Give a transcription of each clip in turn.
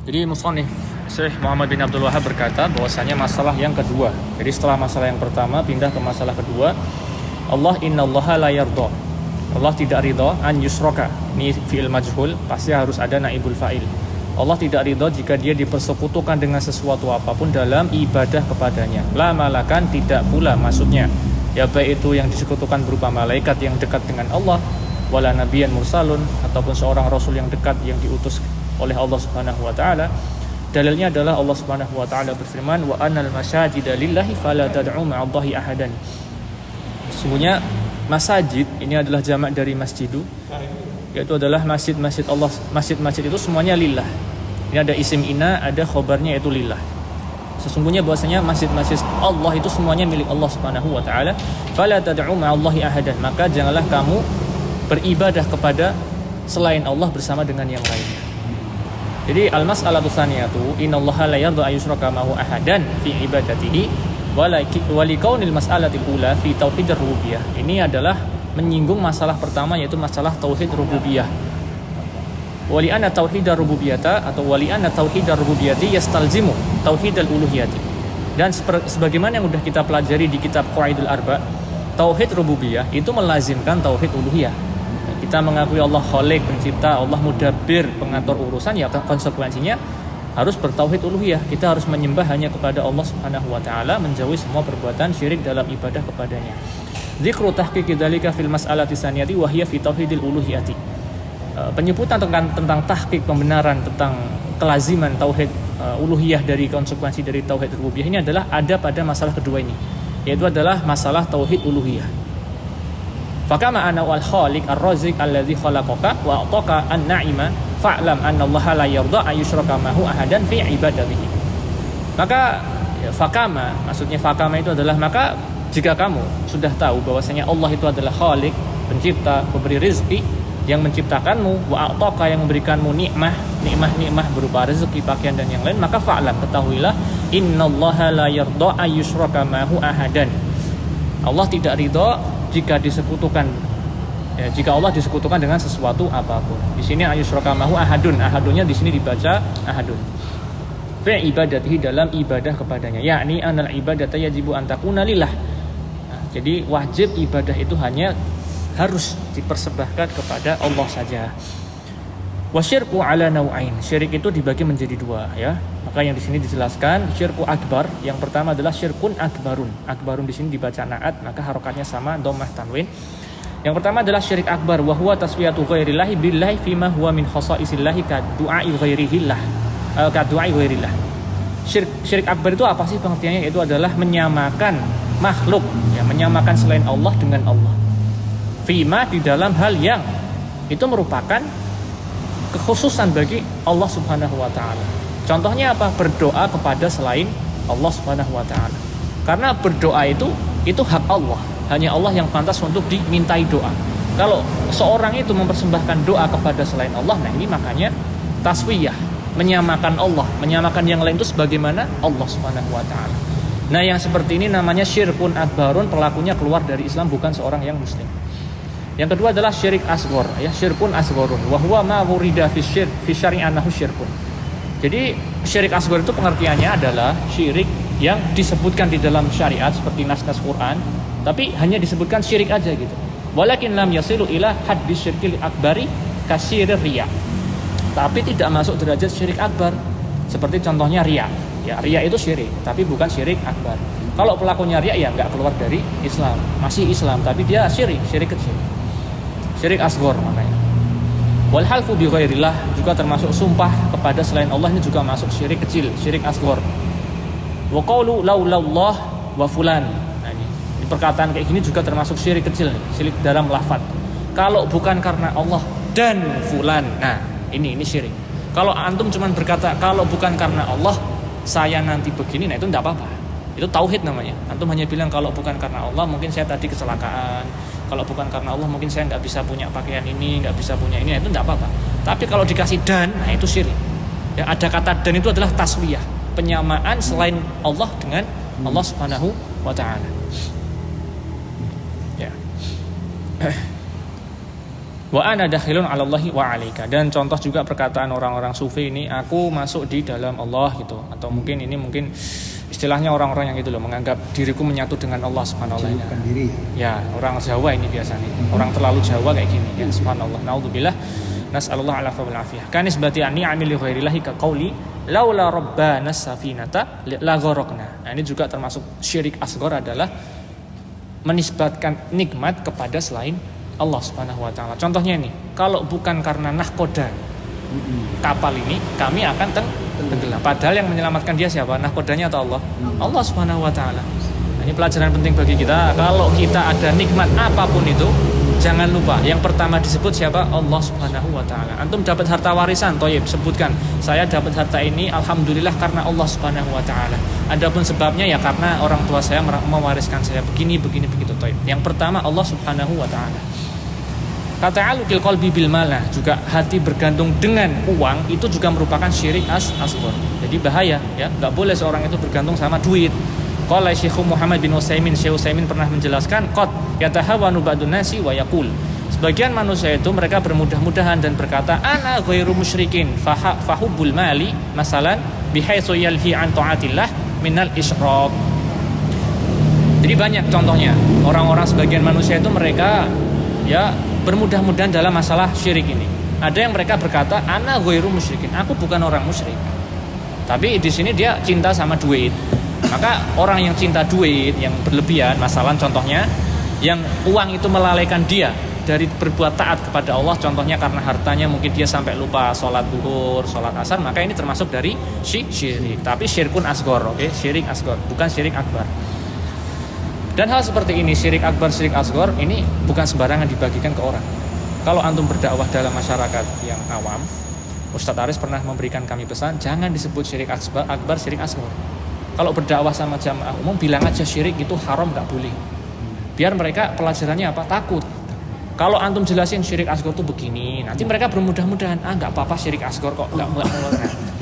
Jadi musannif Syekh Muhammad bin Abdul Wahhab berkata bahwasanya masalah yang kedua. Jadi setelah masalah yang pertama pindah ke masalah kedua. Allah innallaha la yardha. Allah tidak ridha an yusraka. Ini fi'il majhul, pasti harus ada naibul fa'il. Allah tidak ridha jika dia dipersekutukan dengan sesuatu apapun dalam ibadah kepadanya. La malakan, tidak pula maksudnya. Ya baik itu yang disekutukan berupa malaikat yang dekat dengan Allah, wala nabiyan mursalun, ataupun seorang rasul yang dekat yang diutus oleh Allah Subhanahu wa taala. Dalilnya adalah Allah Subhanahu wa taala berfirman, wa anal masajida lillahi fala tad'u ma'allahi ahadan. Sesungguhnya masajid ini adalah jamak dari masjidu, yaitu adalah masjid-masjid Allah. Masjid-masjid itu semuanya lillah. Ini ada isim ina, ada khobarnya yaitu lillah. Sesungguhnya bahwasanya masjid-masjid Allah itu semuanya milik Allah Subhanahu wa taala. Fala tad'u ma'allahi ahadan, maka janganlah kamu beribadah kepada selain Allah bersama dengan yang lainnya. Jadi al-mas'alatu tsaniyatu innallaha la yardha ayyushraka ma'ahu ahadan fi ibadatihi wa likaunil mas'alatil ula fi tauhidir rububiyah. Ini adalah menyinggung masalah pertama, yaitu masalah tauhid rububiyah. Wali anna tauhidar rububiyyata atau wali anna tauhidar rububiyyati yastalzimu tauhidal uluhiyati. Dan sebagaimana yang sudah kita pelajari di kitab Qawaidul Arba, tauhid rububiyah itu melazimkan tauhid uluhiyah. Kita mengakui Allah Khaliq, pencipta, Allah Mudabbir, pengatur urusan, ya konsekuensinya harus bertauhid uluhiyah. Kita harus menyembah hanya kepada Allah Subhanahu wa taala, menjauhi semua perbuatan syirik dalam ibadah kepadanya. Dzikru tahqiqi dzalika fil mas'alati tsaniyati wa hiya fi tauhidil uluhiyati. Penyebutan tentang tahqiq, pembenaran tentang kelaziman tauhid uluhiyah dari konsekuensi dari tauhid rububiyah ini adalah ada pada masalah kedua ini, yaitu adalah masalah tauhid uluhiyah. Fakama ana wal khaliq ar-raziq alladzi khalaqaka wa ataka an-na'ima fa'lam anna Allah la yarda ayyushraka ma'ahu ahadan fi ibadatihi. Maka fakama, maksudnya fakama itu adalah maka jika kamu sudah tahu bahwasanya Allah itu adalah khaliq, pencipta, pemberi rezeki, yang menciptakanmu, wa ataka, yang memberikanmu nikmah berupa rezeki, pakaian dan yang lain, maka fa'lam, ketahuilah, innallaha la yarda ayyushraka ma'ahu ahadan. Allah tidak ridha jika disekutukan, jika Allah disekutukan dengan sesuatu apapun. Di sini ayyushraka ma'ahu ahadun, ahadunnya di sini dibaca ahadun. Fi ibadatihi, dalam ibadah kepadanya, yakni anal ibadata yajibu an takuna lillah. Jadi wajib ibadah itu hanya harus dipersembahkan kepada Allah saja. Wasyirku ala nau'ain, syirik itu dibagi menjadi dua, ya. Maka yang di sini dijelaskan syirku akbar. Yang pertama adalah syirkun akbarun. Akbarun di sini dibaca naat, maka harokatnya sama, dhammah tanwin. Yang pertama adalah syirik akbar, wa huwa taswiyatu ghairillahi billahi fima huwa min khasaisillahi ka du'ai ghairihillah, ka du'ai ghairillah. Syirik akbar itu apa sih pengertiannya? Itu adalah menyamakan makhluk, ya, menyamakan selain Allah dengan Allah. Fima, di dalam hal yang itu merupakan kekhususan bagi Allah Subhanahu wa taala. Contohnya apa? Berdoa kepada selain Allah Subhanahu wa taala. Karena berdoa itu hak Allah. Hanya Allah yang pantas untuk dimintai doa. Kalau seorang itu mempersembahkan doa kepada selain Allah, nah ini makanya taswiyah, menyamakan Allah, menyamakan yang lain itu sebagaimana Allah Subhanahu wa taala. Nah, yang seperti ini namanya syirkun akbarun, pelakunya keluar dari Islam, bukan seorang yang muslim. Yang kedua adalah syirik asghar, ya, syirkun asgharun wa huwa ma wurida fi syar'i annahu syirkun. Jadi syirik asghar itu pengertiannya adalah syirik yang disebutkan di dalam syariat seperti nas-nas Quran, tapi hanya disebutkan syirik aja gitu. Walakin lam yasilu ila haddis syirkil akbari kasyirir riya. Tapi tidak masuk derajat syirik akbar. Seperti contohnya riya. Ya, riya itu syirik, tapi bukan syirik akbar. Kalau pelakunya riya, ya nggak keluar dari Islam, masih Islam, tapi dia syirik kecil. Syirik asghar makanya. Wal halfu bi ghairillah juga termasuk sumpah kepada selain Allah, ini juga masuk syirik kecil, syirik asghar. Wa qaulu laulallah wa fulan. Nah, ini perkataan kayak gini juga termasuk syirik kecil, syirik dalam lafaz. Kalau bukan karena Allah dan fulan. Nah, ini syirik. Kalau antum cuma berkata kalau bukan karena Allah saya nanti begini, nah itu enggak apa-apa. Itu tauhid namanya. Antum hanya bilang kalau bukan karena Allah mungkin saya tadi kecelakaan. Kalau bukan karena Allah mungkin saya nggak bisa punya pakaian ini, nggak bisa punya ini, itu nggak apa-apa. Tapi kalau dikasih dan, nah itu syirik. Ya, ada kata dan itu adalah taswiyah, penyamaan selain Allah dengan Allah Subhanahu wa taala. Ya. Wa ana dakhilun 'ala Allahi wa 'alaika. Dan contoh juga perkataan orang-orang sufi ini, aku masuk di dalam Allah gitu. Atau mungkin ini istilahnya orang-orang yang itu loh, menganggap diriku menyatu dengan Allah Subhanahu wa taala. Ya, orang Jawa ini biasanya. Orang terlalu Jawa kayak gini ya, subhanallah. Naudzubillah. Nas'alullah ala wal afiyah. Kanis bati ani amili ghairillahi ka qauli laula rabbana safinata la gharaqna. Nah, ini juga termasuk syirik asghar, adalah menisbatkan nikmat kepada selain Allah Subhanahu wa taala. Contohnya ini, kalau bukan karena nahkoda kapal ini, kami akan tenggelam. Padahal yang menyelamatkan dia siapa? Nahkodanya atau Allah? Allah Subhanahu wa taala. Nah, ini pelajaran penting bagi kita. Kalau kita ada nikmat apapun itu, jangan lupa yang pertama disebut siapa? Allah Subhanahu wa taala. Antum dapat harta warisan, thayyib, sebutkan, saya dapat harta ini alhamdulillah karena Allah Subhanahu wa taala. Adapun sebabnya ya karena orang tua saya mewariskan saya begini begitu, thayyib. Yang pertama Allah Subhanahu wa taala. Ta'alluqil qalbi bil mala, juga hati bergantung dengan uang, itu juga merupakan syirik asghar. Jadi bahaya ya, enggak boleh seorang itu bergantung sama duit. Qala Syekh Muhammad bin Utsaimin, Syekh Utsaimin pernah menjelaskan, qad yatahawanu ba'dun nasi wa yaqul. Sebagian manusia itu mereka bermudah-mudahan dan berkata, ana ghairu musyrikin fahubbul mali masalan bihaitsu yalhi an taatillah minal isyraq. Jadi banyak contohnya. Orang-orang sebagian manusia itu mereka ya bermudah-mudahan dalam masalah syirik ini. Ada yang mereka berkata, ana ghairu musyrikin, aku bukan orang musyrik. Tapi di sini dia cinta sama duit. Maka orang yang cinta duit yang berlebihan, masalah contohnya yang uang itu melalaikan dia dari berbuat taat kepada Allah, contohnya karena hartanya mungkin dia sampai lupa sholat duhur, sholat asar, maka ini termasuk dari syirik. Tapi syirkun asghar, oke? Syirik asghar, bukan syirik akbar. Dan hal seperti ini, syirik akbar, syirik asghar, ini bukan sembarangan dibagikan ke orang. Kalau antum berdakwah dalam masyarakat yang awam, Ustadz Aris pernah memberikan kami pesan, jangan disebut syirik akbar, syirik asghar. Kalau berdakwah sama jamaah umum, bilang aja syirik itu haram, gak boleh. Biar mereka pelajarannya apa? Takut. Kalau antum jelasin syirik asghar itu begini, nanti mereka bermudah-mudahan, gak apa-apa syirik asghar kok, gak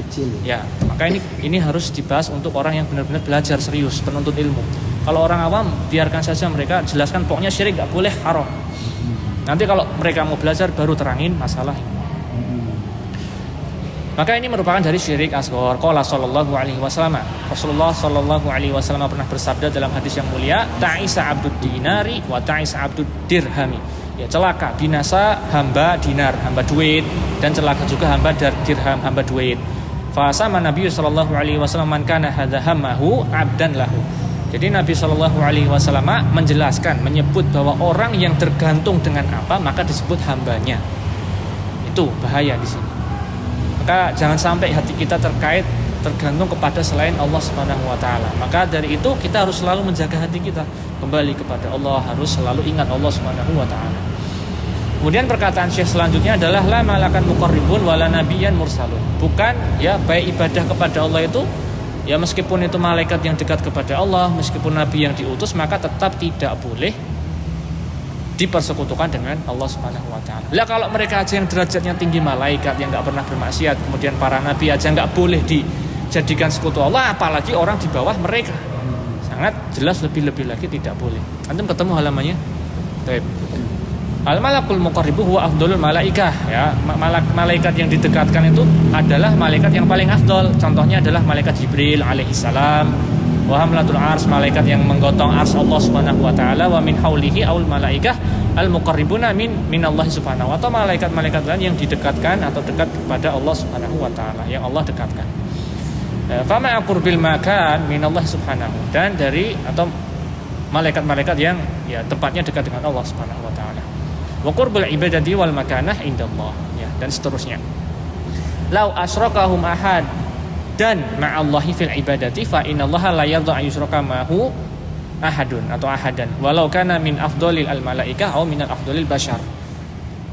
kecil. Ya, maka ini harus dibahas untuk orang yang benar-benar belajar serius, penuntut ilmu. Kalau orang awam, biarkan saja mereka jelaskan, pokoknya syirik gak boleh, haram. Nanti kalau mereka mau belajar, baru terangin masalah ini. Maka ini merupakan dari syirik asghar. Qala sallallahu alaihi wasallam. Rasulullah sallallahu alaihi wasallam pernah bersabda dalam hadis yang mulia, ta'isa abdud dinari wa ta'isa abdud dirhami. Ya, celaka, binasa hamba dinar, hamba duit, dan celaka juga hamba dirham, hamba duit. Fa sama Nabi sallallahu alaihi wasallam, man kana hadza hammahu abdan lahu. Jadi Nabi sallallahu alaihi wasallam menjelaskan, menyebut bahwa orang yang tergantung dengan apa, maka disebut hambanya. Itu bahaya di sini. Maka jangan sampai hati kita tergantung kepada selain Allah Subhanahu wa taala. Maka dari itu kita harus selalu menjaga hati kita kembali kepada Allah, harus selalu ingat Allah Subhanahu wa taala. Kemudian perkataan Syekh selanjutnya adalah la malakan muqarribun wala nabiyyan mursalun. Bukan ya, baik ibadah kepada Allah itu ya, meskipun itu malaikat yang dekat kepada Allah, meskipun nabi yang diutus, maka tetap tidak boleh dipersekutukan dengan Allah Subhanahu wa taala. Lah kalau mereka aja yang derajatnya tinggi, malaikat yang enggak pernah bermaksiat, kemudian para nabi aja enggak boleh dijadikan sekutu Allah, apalagi orang di bawah mereka. Sangat jelas lebih-lebih lagi tidak boleh. Antum ketemu halamannya? Baik. Al-malakul muqarribu huwa afdalul malaikah, ya. Malaikat yang didekatkan itu adalah malaikat yang paling afdal. Contohnya adalah malaikat Jibril alaihi salam. Wa hamlatul ars, malaikat yang menggotong ars Allah Subhanahu wa taala, wa min haulihi aul malaikah al muqarribuna min Allah Subhanahu wa taala, malaikat-malaikat lain yang didekatkan atau dekat kepada Allah Subhanahu wa taala, yang Allah dekatkan. Fa ma qurbil makan min Allah Subhanahu, dan dari atau malaikat-malaikat yang ya tepatnya dekat dengan Allah Subhanahu wa taala. Wa qurbul ibadati wal makanah indallah, ya, dan seterusnya. Lau asyrakahum ahad, dan ma'allahi fil ibadati fa innallaha la yardha an yushraka ma'hu ahadun atau ahadan walau kana min afdhalil al malaikah aw min al afdhalil bashar.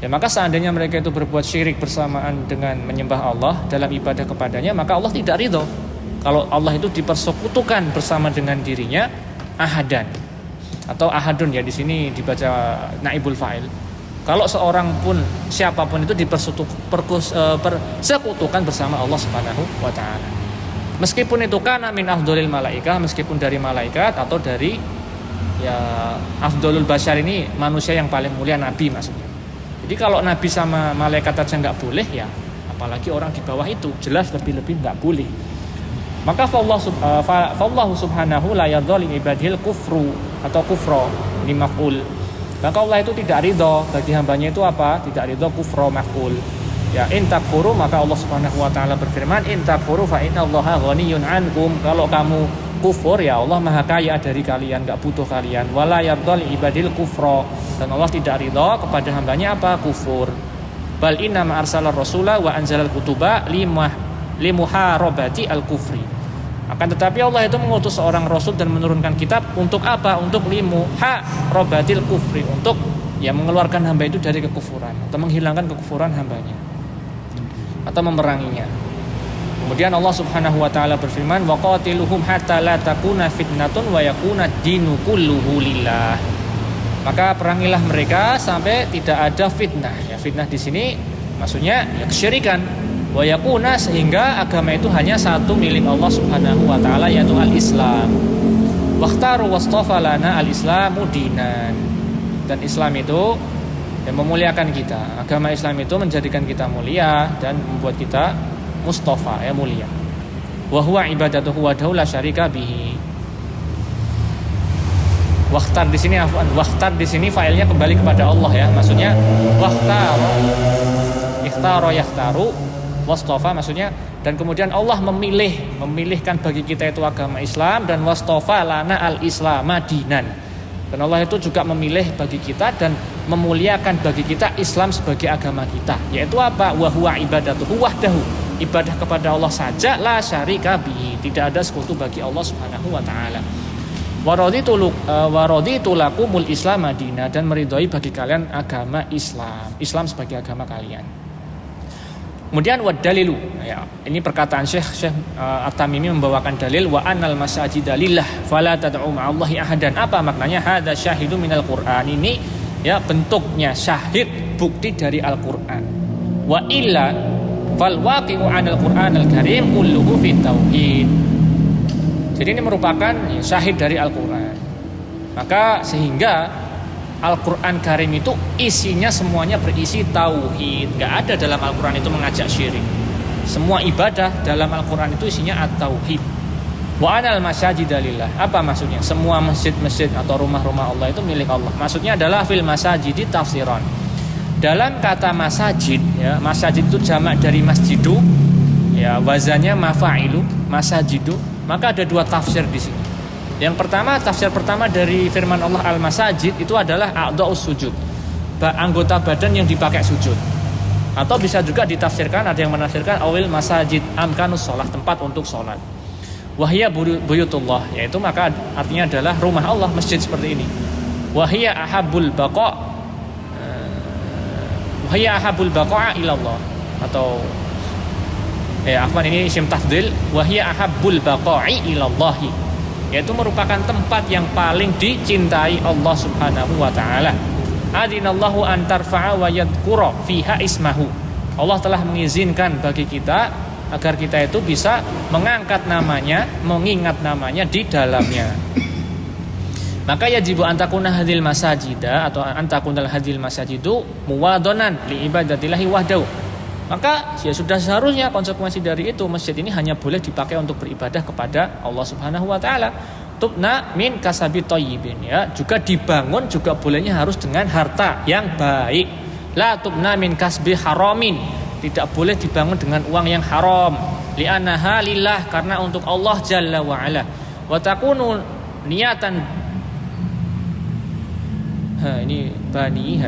Ya, maka seandainya mereka itu berbuat syirik bersamaan dengan menyembah Allah dalam ibadah kepadanya, maka Allah tidak ridho kalau Allah itu dipersekutukan bersama dengan dirinya ahadan atau ahadun, ya di sini dibaca naibul fa'il. Kalau seorang pun, siapapun itu persekutukan bersama Allah Subhanahu wa taala. Meskipun itu kana min afdhalil malaikah, meskipun dari malaikat atau dari ya afdhalul bashar, ini manusia yang paling mulia, nabi maksudnya. Jadi kalau nabi sama malaikat aja nggak boleh, ya apalagi orang di bawah itu, jelas lebih-lebih nggak boleh. Maka fallahu subhanahu la yardha li ibadil kufru atau kufra ini maf'ul. Maka Allah itu tidak ridho bagi hambanya itu apa? Tidak ridho kufra maf'ul. Ya in takfuru, maka Allah Subhanahu wa taala berfirman in takfuru fa innallaha ghaniyun ankum. Kalau kamu kufur, ya Allah maha kaya dari kalian, enggak butuh kalian. Wala yardhal ibadil kufra, dan Allah tidak ridha kepada hambanya apa? Kufur. Bal inna ma arsalar rasula wa anzalal kutuba limuharabati al-kufri. Akan tetapi Allah itu mengutus seorang rasul dan menurunkan kitab untuk apa? Untuk limuharabatil kufri, untuk ya mengeluarkan hamba itu dari kekufuran atau menghilangkan kekufuran hambanya atau memeranginya. Kemudian Allah Subhanahu wa taala berfirman, waqatiluhum hatta la takuna fitnatun wa yakuna dinu kulluhu lillah. Maka perangilah mereka sampai tidak ada fitnah. Ya, fitnah di sini maksudnya ya kesyirikan. Wa yakuna, sehingga agama itu hanya satu milik Allah Subhanahu wa taala, yaitu al-Islam. Wakhtaru wastafa lana al-Islamu dinan. Dan Islam itu yang memuliakan kita. Agama Islam itu menjadikan kita mulia dan membuat kita mustafa, ya mulia. Wa huwa ibadatuhu wahdahu la syarika bihi. Wakhtar di sini wakhtar di sini failnya kembali kepada Allah, ya. Maksudnya wakhtaro, ikhtaro yakhtaru, wastafa maksudnya, dan kemudian Allah memilihkan bagi kita itu agama Islam, dan wastafa lana al-Islam dinan. Dan Allah itu juga memilih bagi kita dan memuliakan bagi kita Islam sebagai agama kita, yaitu apa? Wa huwa ibadatuhu wahdahu, ibadah kepada Allah saja, la syarika bihi, tidak ada sekutu bagi Allah Subhanahu wa taala. Wa raditu lakumul Islam madina, dan meridhoi bagi kalian agama Islam sebagai agama kalian. Kemudian wa dalilu, ya, ini perkataan Syekh At-Tamimi membawakan dalil wa annal masajida lillah fala tad'u ma'allahi ahadan. Apa maknanya? Hadza syahidu minal Qur'an, ini ya bentuknya syahid, bukti dari Al-Qur'an. Wa illa fal waqi'u 'anil Qur'anil Karim kulluhu fi tauhid. Jadi ini merupakan ya, syahid dari Al-Qur'an. Maka sehingga Al-Quran Karim itu isinya semuanya berisi tauhid. Gak ada dalam Al-Quran itu mengajak syirik. Semua ibadah dalam Al-Quran itu isinya at-tauhid. Wa anal masajida lillah. Apa maksudnya? Semua masjid-masjid atau rumah-rumah Allah itu milik Allah. Maksudnya adalah fil masajidi tafsiran. Dalam kata masajid, ya, masajid itu jamak dari masjidu, ya, wazannya mafa'ilu, masajidu. Maka ada dua tafsir di sini. Yang pertama, tafsir pertama dari firman Allah al-masajid itu adalah a'dha'us sujud, anggota badan yang dipakai sujud. Atau bisa juga ditafsirkan, ada yang menafsirkan awil masajid amkanus sholat, tempat untuk sholat. Wahia buyutullah, yaitu maka artinya adalah rumah Allah, masjid seperti ini. Wahia ahabul baqa'a ilallah, atau ini isim tafdil, wahia ahabul baqa'i ilallahi, yaitu merupakan tempat yang paling dicintai Allah Subhanahu wa taala. Adinallahu an tarfa'a wa yadhkura fiha ismahu. Allah telah mengizinkan bagi kita agar kita itu bisa mengangkat namanya, mengingat namanya di dalamnya. Maka yajibu antakuna hadil masajida atau antakunal hadil masajidu muwadonan li ibadatillahi wahdahu. Maka ya sudah seharusnya konsekuensi dari itu masjid ini hanya boleh dipakai untuk beribadah kepada Allah Subhanahu wa taala. Tubna min kasabi thayyibin, ya, juga dibangun juga bolehnya harus dengan harta yang baik. La tubna min kasbi haramin, tidak boleh dibangun dengan uang yang haram. Li'annaha lillah, karena untuk Allah Jalla wa ala. Wa takunu niatan ini bani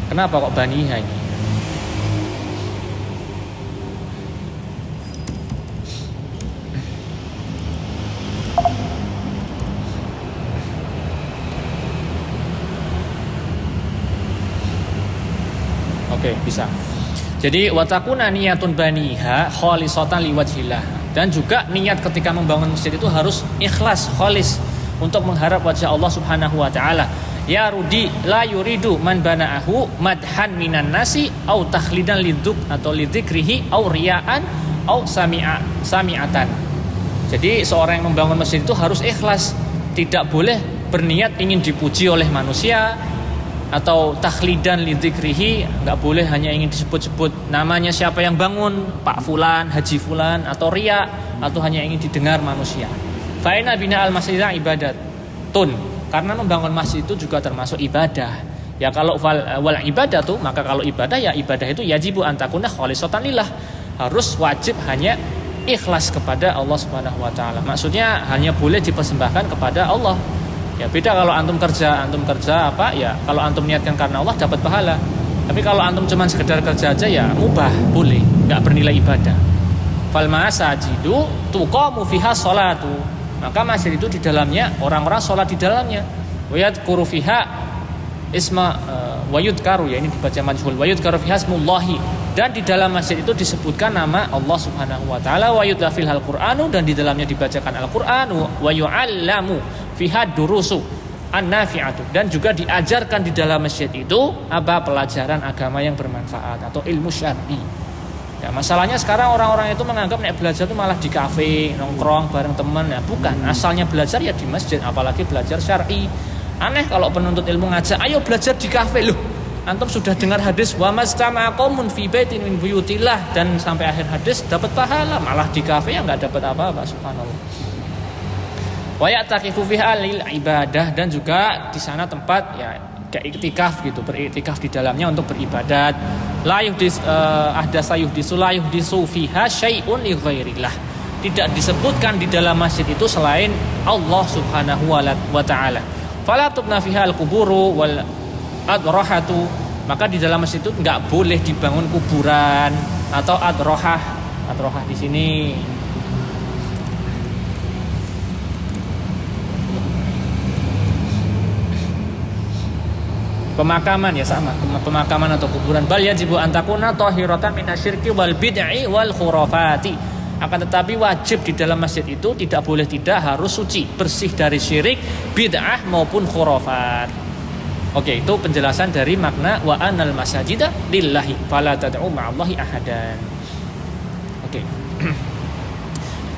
kenapa kok baniha ini? Oke, bisa. Jadi watakuna niyatun baniha khalisatan liwajhillah, dan juga niat ketika membangun masjid itu harus ikhlas, khalis, untuk mengharap wajah Allah Subhanahu wa taala. Ya rudi la yuridu man bana'ahu madhan minan nasi au takhlidan lidzuk atau lidzikrihi au riyaan au sami'atan. Jadi seorang yang membangun masjid itu harus ikhlas, tidak boleh berniat ingin dipuji oleh manusia atau takhlidan lidzikrihi, enggak boleh hanya ingin disebut-sebut namanya siapa yang bangun, Pak Fulan, Haji Fulan, atau riya, atau hanya ingin didengar manusia. Fa inna bina'al masjid ibadatun, karena membangun masjid itu juga termasuk ibadah. Ya kalau wal ibadah tuh, maka kalau ibadah ya ibadah itu yajibu antakuna khalisatan lillah, harus wajib hanya ikhlas kepada Allah Subhanahu wa taala. Maksudnya hanya boleh dipersembahkan kepada Allah. Ya beda kalau antum kerja apa ya, kalau antum niatkan karena Allah dapat pahala. Tapi kalau antum cuma sekedar kerja aja ya mubah, boleh, enggak bernilai ibadah. Fal masajidu tuqamu fiha sholatu. Maka masjid itu di dalamnya orang-orang sholat di dalamnya. Wa yadhkuru fiha isma wa yudkaru, ya ini dibaca majhul, wa yudkaru fiha ismullahi, dan di dalam masjid itu disebutkan nama Allah Subhanahu wa taala, wa yudlafil al-Qur'anu, dan di dalamnya dibacakan Al-Qur'an, wa yu'allamu fiha durusu an-nafi'atu, dan juga diajarkan di dalam masjid itu apa, pelajaran agama yang bermanfaat atau ilmu syar'i. Ya, masalahnya sekarang orang-orang itu menganggap nek belajar itu malah di kafe, nongkrong bareng teman. Ya bukan, asalnya belajar ya di masjid, apalagi belajar syar'i. Aneh kalau penuntut ilmu ngajak, ayo belajar di kafe. Loh, antum sudah dengar hadis wa mastama'a qaumun fi baitin min buyutillah, dan sampai akhir hadis dapat pahala, malah di kafe yang enggak dapat apa-apa, subhanallah. Wa ya'taqifu fiha lil ibadah, dan juga di sana tempat ya kayak iktikaf gitu, beriktikaf di dalamnya untuk beribadat. La yuhdis ahdasa yuhdisu la yuhdisu fiha syai'un li ghairillah. Tidak disebutkan di dalam masjid itu selain Allah Subhanahu wa taala. Fala tubna fiha al-quburu wal adrahatu. Maka di dalam masjid itu enggak boleh dibangun kuburan atau adrahah. Adrahah di sini pemakaman, ya sama, pemakaman atau kuburan. Bal yajibu antakuna tahiratan minasyirki wal bid'i wal khurafati. Akan tetapi wajib di dalam masjid itu tidak boleh tidak harus suci, bersih dari syirik, bid'ah maupun khurafat. Oke, itu penjelasan dari makna wa anal masajida lillahi fala tad'u ma'allahi ahadan. Oke.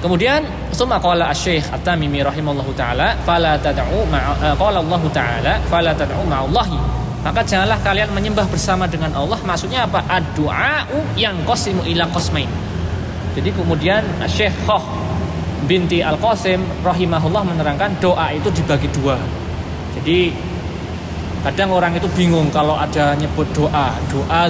Kemudian summa qala asy-syekh At-Tamimi rahimallahu taala fala tad'u qala Allah taala fala tad'u ma'allahi. Maka janganlah kalian menyembah bersama dengan Allah. Maksudnya apa? Ad-du'a'u yang qasimu ila qasmain. Jadi kemudian Syekhah binti Al-Qasim rahimahullah menerangkan doa itu dibagi dua. Jadi kadang orang itu bingung kalau ada nyebut doa,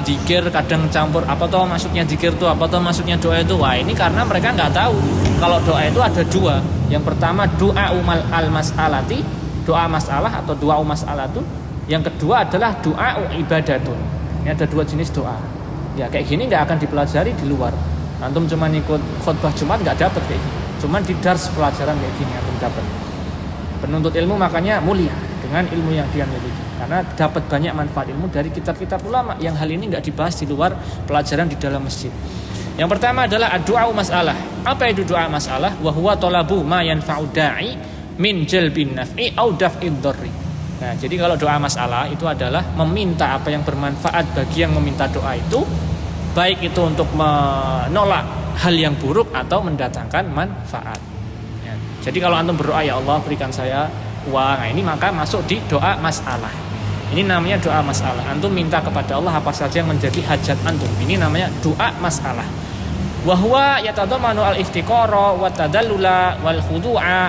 zikir, kadang campur apa toh maksudnya zikir itu, apa toh maksudnya doa itu. Wah, ini karena mereka nggak tahu kalau doa itu ada dua. Yang pertama doa al-mas'alati, doa masalah atau doa mas'alatun. Yang kedua adalah doa ibadatun. Ini ada dua jenis doa. Ya kayak gini nggak akan dipelajari di luar. Antum cuma ikut khutbah Jumat nggak dapat kayak gini. Cuman di dars pelajaran kayak gini antum dapat. Penuntut ilmu makanya mulia dengan ilmu yang dia miliki, karena dapat banyak manfaat ilmu dari kitab-kitab ulama yang hal ini nggak dibahas di luar pelajaran di dalam masjid. Yang pertama adalah doa masalah. Apa itu doa masalah? Wa huwa talabu ma yanfa'u da'i min jalbin naf'i au daf'id dharri. Nah, jadi kalau doa masalah itu adalah meminta apa yang bermanfaat bagi yang meminta doa itu, baik itu untuk menolak hal yang buruk atau mendatangkan manfaat. Ya. Jadi kalau antum berdoa, ya Allah berikan saya uang, nah ini maka masuk di doa masalah. Ini namanya doa masalah. Antum minta kepada Allah apa saja yang menjadi hajat antum. Ini namanya doa masalah. Wa huwa yatadammanu al-iftiqara wa tadallula wal khudu'a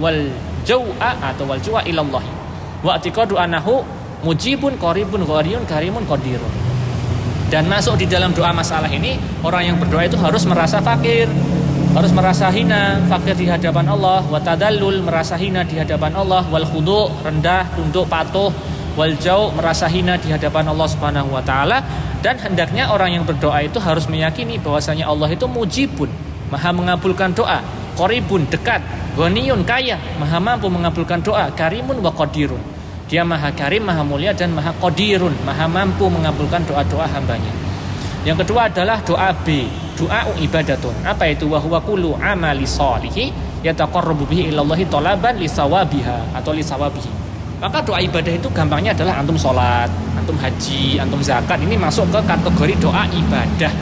wal jau'a atau wal ju'a ila Allah. Wa i'tiqadu annahu mujibun qaribun ghariyun karimun qadirun. Dan masuk di dalam doa masalah ini, orang yang berdoa itu harus merasa fakir, harus merasa hina, fakir di hadapan Allah, wa tadallul, merasa hina di hadapan Allah, wal khudu', rendah, tunduk, patuh, wal jau', merasa hina di hadapan Allah Subhanahu wa taala. Dan hendaknya orang yang berdoa itu harus meyakini bahwasanya Allah itu mujibun, maha mengabulkan doa, qaribun, dekat, ghaniyun, kaya, maha mampu mengabulkan doa, karimun wa qadirun. Dia maha karim, maha mulia, dan maha qadirun, maha mampu mengabulkan doa-doa hambanya. Yang kedua adalah doa B, doa ibadatun. Apa itu? Wa huwa kullu amali sholihi yataqarrabu bihi ilallahi talaban li sawabiha atau li sawabihi. Maka doa ibadah itu gampangnya adalah antum sholat, antum haji, antum zakat. Ini masuk ke kategori doa ibadah.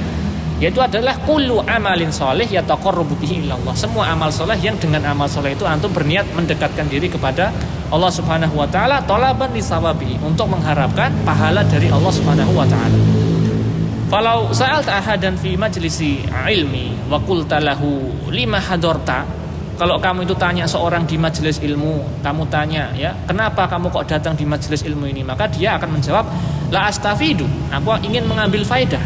yaitu adalah kullu amalin soleh yataqarrabu bihi ilallah. Semua amal soleh yang dengan amal soleh itu antum berniat mendekatkan diri kepada Allah Subhanahu wa taala, talaban li sawabihi, untuk mengharapkan pahala dari Allah Subhanahu wa taala. Falau sa'alta ahadan fi majlisi ilmi wa qulta lahu lima hadarta, kalau kamu itu tanya seorang di majelis ilmu, kamu tanya ya, kenapa kamu kok datang di majelis ilmu ini? Maka dia akan menjawab, la astafidu, aku ingin mengambil faedah.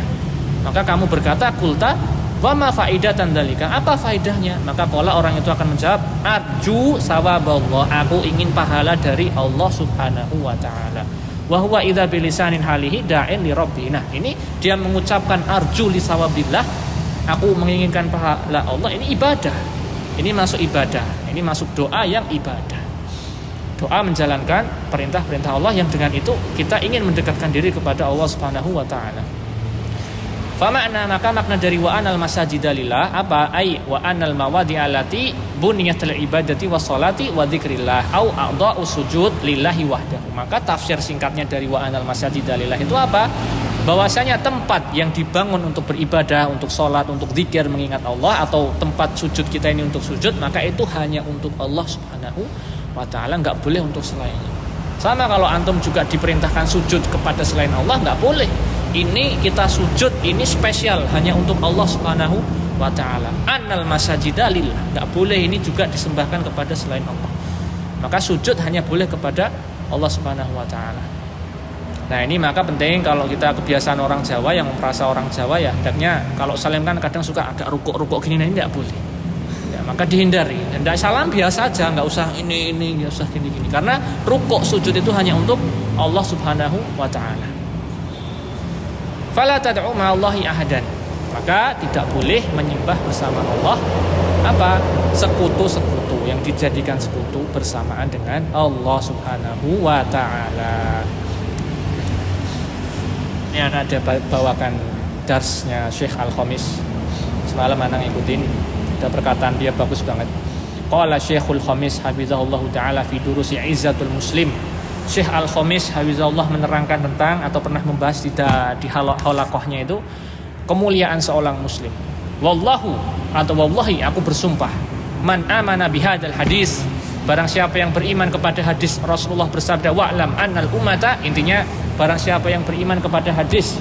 Maka kamu berkata, kulta wa ma faidatan dzalika, apa faedahnya? Maka pola orang itu akan menjawab, arju sawaballah, aku ingin pahala dari Allah Subhanahu wa taala. Wa huwa idza bilisanin halihi da'in li rabbi. Nah, ini dia mengucapkan arju li sawabillah, aku menginginkan pahala Allah, ini ibadah. Ini masuk ibadah, ini masuk doa yang ibadah. Doa menjalankan perintah-perintah Allah yang dengan itu kita ingin mendekatkan diri kepada Allah Subhanahu wa taala. Maka makna dari wa anal masajida lillah apa? Ai wa anal mawadi allati bunyatul ibadati wassalati wa dzikrillah au a'dha'u sujud lillahi wahdahu. Maka tafsir singkatnya dari wa anal masajida lillah itu apa? Bahwasanya tempat yang dibangun untuk beribadah, untuk sholat, untuk zikir, mengingat Allah, atau tempat sujud kita ini untuk sujud, maka itu hanya untuk Allah Subhanahu wa ta'ala, nggak boleh untuk selainnya. Sama kalau antum juga diperintahkan sujud kepada selain Allah, nggak boleh. Ini kita sujud, ini spesial hanya untuk Allah Subhanahu wa ta'ala. Annal masajida lillah, nggak boleh ini juga disembahkan kepada selain Allah. Maka sujud hanya boleh kepada Allah Subhanahu wa ta'ala. Nah, ini maka penting kalau kita kebiasaan orang Jawa, yang merasa orang Jawa ya hendaknya kalau salam kan kadang suka agak rukuk-rukuk gini, nah ini tidak boleh ya, maka dihindari. Hendak salam biasa aja, nggak usah ini nggak usah gini-gini, karena rukuk sujud itu hanya untuk Allah Subhanahu wa ta'ala. Fala tad'u ma'allahi ahadan, maka tidak boleh menyembah bersama Allah apa? Sekutu-sekutu yang dijadikan sekutu bersamaan dengan Allah Subhanahu wa ta'ala. Ini anak ada bawakan darsnya Syekh Al-Khamis. Semalam anak ngikutin, ada perkataan dia bagus banget. Qala Syekhul Khamis hafizahullahu taala fi durusi Izzatul Muslim. Syekh Al-Khamis hafizahullah menerangkan tentang atau pernah membahas di halaqahnya itu kemuliaan seorang muslim. Wallahu atau wallahi, aku bersumpah, man amana bihadzal hadis, barang siapa yang beriman kepada hadis Rasulullah bersabda wa'lam annal ummata, intinya barang siapa yang beriman kepada hadis,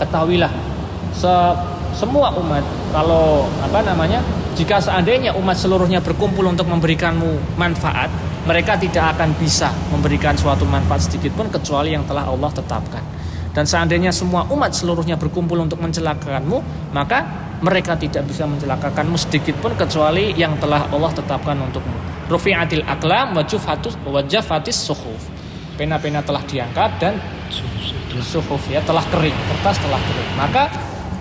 ketahuilah semua umat, kalau jika seandainya umat seluruhnya berkumpul untuk memberikanmu manfaat, mereka tidak akan bisa memberikan suatu manfaat sedikit pun kecuali yang telah Allah tetapkan. Dan seandainya semua umat seluruhnya berkumpul untuk mencelakakanmu, maka mereka tidak bisa mencelakakanmu sedikit pun kecuali yang telah Allah tetapkan untukmu. Rufi'atil aqlam wa jaffatis suhuf. Pena-pena telah diangkat dan suhuf ya telah kering, kertas telah kering. Maka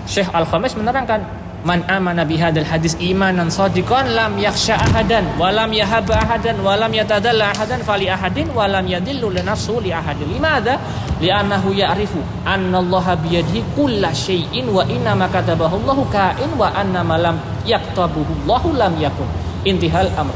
Syekh Al-Khamis menerangkan, man amana bihadzal hadis imanan shadiqan lam yakhsha ahadan wa lam yahab ahadan wa lam yatadalla ahadan fali ahadin wa lam yadillu li nafsihi li ahadin. Limadha? Li'annahu ya'rifu anna Allah biyadihi kulla syai'in wa inna ma katabahu Allahu ka'in wa anna ma lam yaktabuhu Allahu lam yakun. Intihal amr.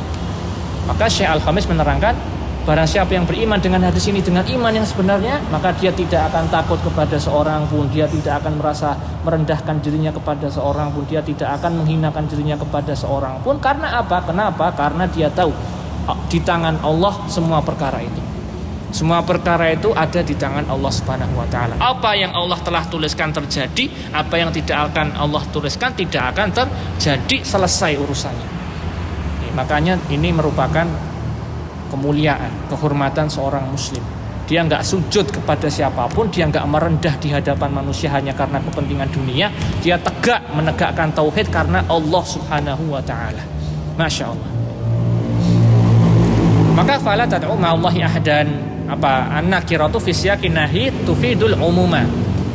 Maka Syekh Al-Khamis menerangkan, barang siapa yang beriman dengan hadis ini dengan iman yang sebenarnya, maka dia tidak akan takut kepada seorang pun, dia tidak akan merasa merendahkan dirinya kepada seorang pun, dia tidak akan menghinakan dirinya kepada seorang pun. Karena apa? Kenapa? Karena dia tahu di tangan Allah semua perkara itu. Semua perkara itu ada di tangan Allah Subhanahu wa taala. Apa yang Allah telah tuliskan terjadi, apa yang tidak akan Allah tuliskan tidak akan terjadi, selesai urusannya. Makanya ini merupakan kemuliaan, kehormatan seorang muslim. Dia nggak sujud kepada siapapun, dia nggak merendah di hadapan manusia hanya karena kepentingan dunia. Dia tegak menegakkan tauhid karena Allah Subhanahu wa taala. Masya Allah. Maka fala tad'u ma'allahi ahadan, apa? An-nakiratu fi siyaqin nahi tufidul umuma.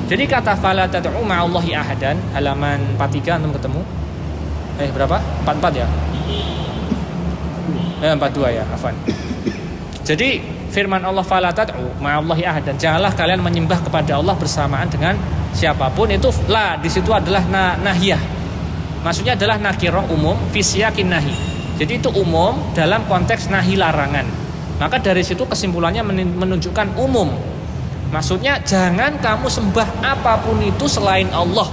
Jadi kata fala tad'u ma'allahi ahadan, halaman 43 antum ketemu. Berapa? 44 ya? 42 ya, afwan. Jadi firman Allah fala tad'u ma'allahi ahadan, janganlah kalian menyembah kepada Allah bersamaan dengan siapapun. Itu la di situ adalah nahiyah. Maksudnya adalah nakirah umum fi siyaqin nahi. Jadi itu umum dalam konteks nahi larangan. Maka dari situ kesimpulannya menunjukkan umum. Maksudnya jangan kamu sembah apapun itu selain Allah.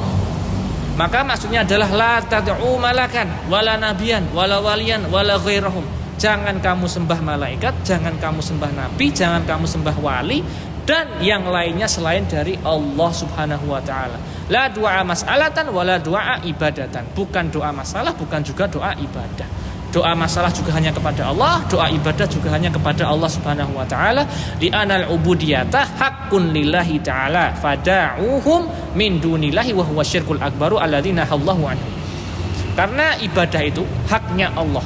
Maka maksudnya adalah la tad'u malakan wala nabiyan wala waliyan wala ghairahum. Jangan kamu sembah malaikat, jangan kamu sembah nabi, jangan kamu sembah wali dan yang lainnya selain dari Allah Subhanahu wa taala. La du'a mas'alatan wala du'a ibadatan. Bukan doa masalah, bukan juga doa ibadah. Doa masalah juga hanya kepada Allah, doa ibadah juga hanya kepada Allah Subhanahu wa taala. Li anal ubudiyata haqqun lillahi taala fada'uhum min dunillahi wa huwa syirkul akbaru alladzina hallahu anhu. Karena ibadah itu haknya Allah.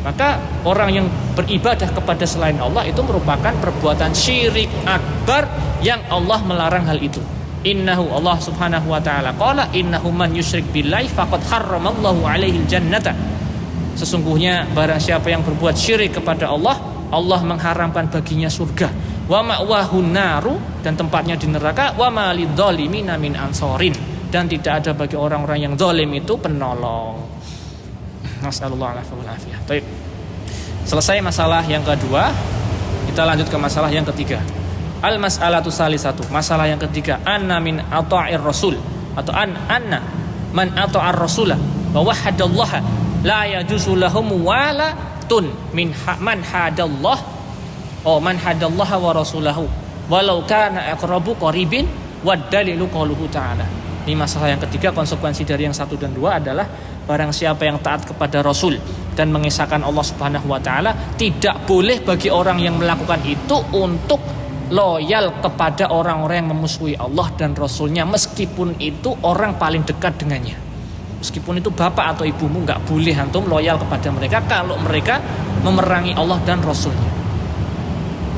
Maka orang yang beribadah kepada selain Allah itu merupakan perbuatan syirik akbar yang Allah melarang hal itu. Innahu Allah Subhanahu wa taala qala innahu man yusyrik billahi faqad harramallahu alaihi jannata. Sesungguhnya barang siapa yang berbuat syirik kepada Allah, Allah mengharamkan baginya surga. Wa ma'wahun naru, dan tempatnya di neraka. Wa ma lidzalimina min ansorin, dan tidak ada bagi orang-orang yang zalim itu penolong. Nasallallahu alaihi wasallam. Baik. Selesai masalah yang kedua, kita lanjut ke masalah yang ketiga. Al mas'alatu salisatu. Masalah yang ketiga, anna min ata'ir rasul, atau anna man ata'ar rasula wa wahadallaha la yajuzu lahum walatun min man hadallah man hadallaha wa rasulahu walau kana aqrabu qaribin wad dalilu qauluhu ta'ala. Ini masalah yang ketiga. Konsekuensi dari yang 1 dan 2 adalah barang siapa yang taat kepada Rasul dan mengesahkan Allah Subhanahu wa taala, tidak boleh bagi orang yang melakukan itu untuk loyal kepada orang-orang yang memusuhi Allah dan Rasulnya, meskipun itu orang paling dekat dengannya. Meskipun itu bapak atau ibumu, nggak boleh antum loyal kepada mereka kalau mereka memerangi Allah dan Rasulnya.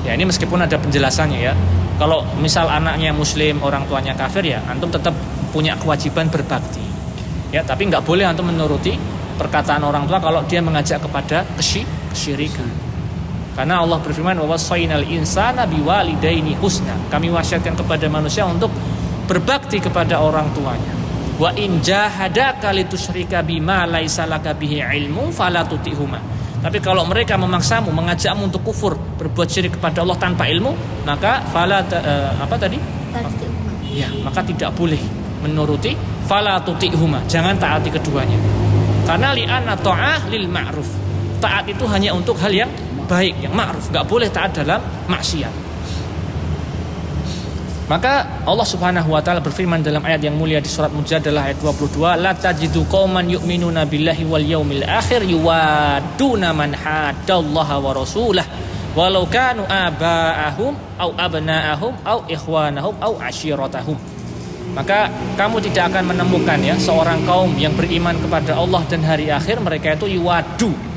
Ya, ini meskipun ada penjelasannya ya. Kalau misal anaknya muslim, orang tuanya kafir, ya antum tetap punya kewajiban berbakti. Ya, tapi nggak boleh antum menuruti perkataan orang tua kalau dia mengajak kepada kesyirikan. Karena Allah berfirman, wa wasainal insana biwalidaini husna. Kami wasiatkan kepada manusia untuk berbakti kepada orang tuanya. Wa in jahadaka litusyrika bima laisa laka bihi ilmu fala tutihuma. Tapi kalau mereka memaksamu, mengajakmu untuk kufur, berbuat syirik kepada Allah tanpa ilmu, maka fala ya, maka tidak boleh menuruti fala tutihuma. Jangan taati keduanya. Karena li'anna ta'ah lil ma'ruf. Taat itu hanya untuk hal yang baik, yang ma'ruf. Enggak boleh taat dalam maksiat. Maka Allah Subhanahu wa taala berfirman dalam ayat yang mulia di surat Mujadalah ayat 22, la tajidu qauman yu'minuna billahi wal yaumil akhir yuwadduna man haddallaha wa rasulah walau kanu aba'ahum au abna'ahum au ikhwanahum au ashiratahum. Maka kamu tidak akan menemukan ya seorang kaum yang beriman kepada Allah dan hari akhir, mereka itu yuwaddu.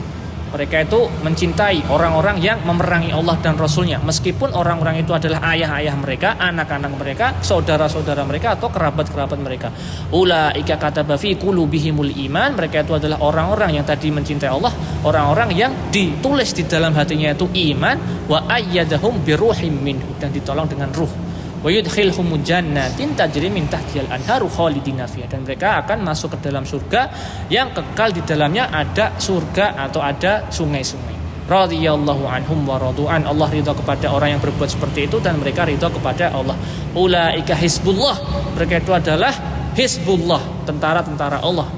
Mereka itu mencintai orang-orang yang memerangi Allah dan Rasulnya, meskipun orang-orang itu adalah ayah-ayah mereka, anak-anak mereka, saudara-saudara mereka, atau kerabat-kerabat mereka. Ulaika kataba fi qulubihimul iman. Mereka itu adalah orang-orang yang tadi mencintai Allah, orang-orang yang ditulis di dalam hatinya itu iman. Wa ayyadahum biruhim minhu, dan ditolong dengan ruh. Wa yudkhilhum jannatin tajri min tahtihal anharu khalidina fiha, dan mereka akan masuk ke dalam surga yang kekal di dalamnya ada surga atau ada sungai-sungai. Radhiyallahu anhum wa radu'an. Allah ridha kepada orang yang berbuat seperti itu dan mereka ridha kepada Allah. Ulaika hizbullah. Mereka itu adalah hizbullah, tentara-tentara Allah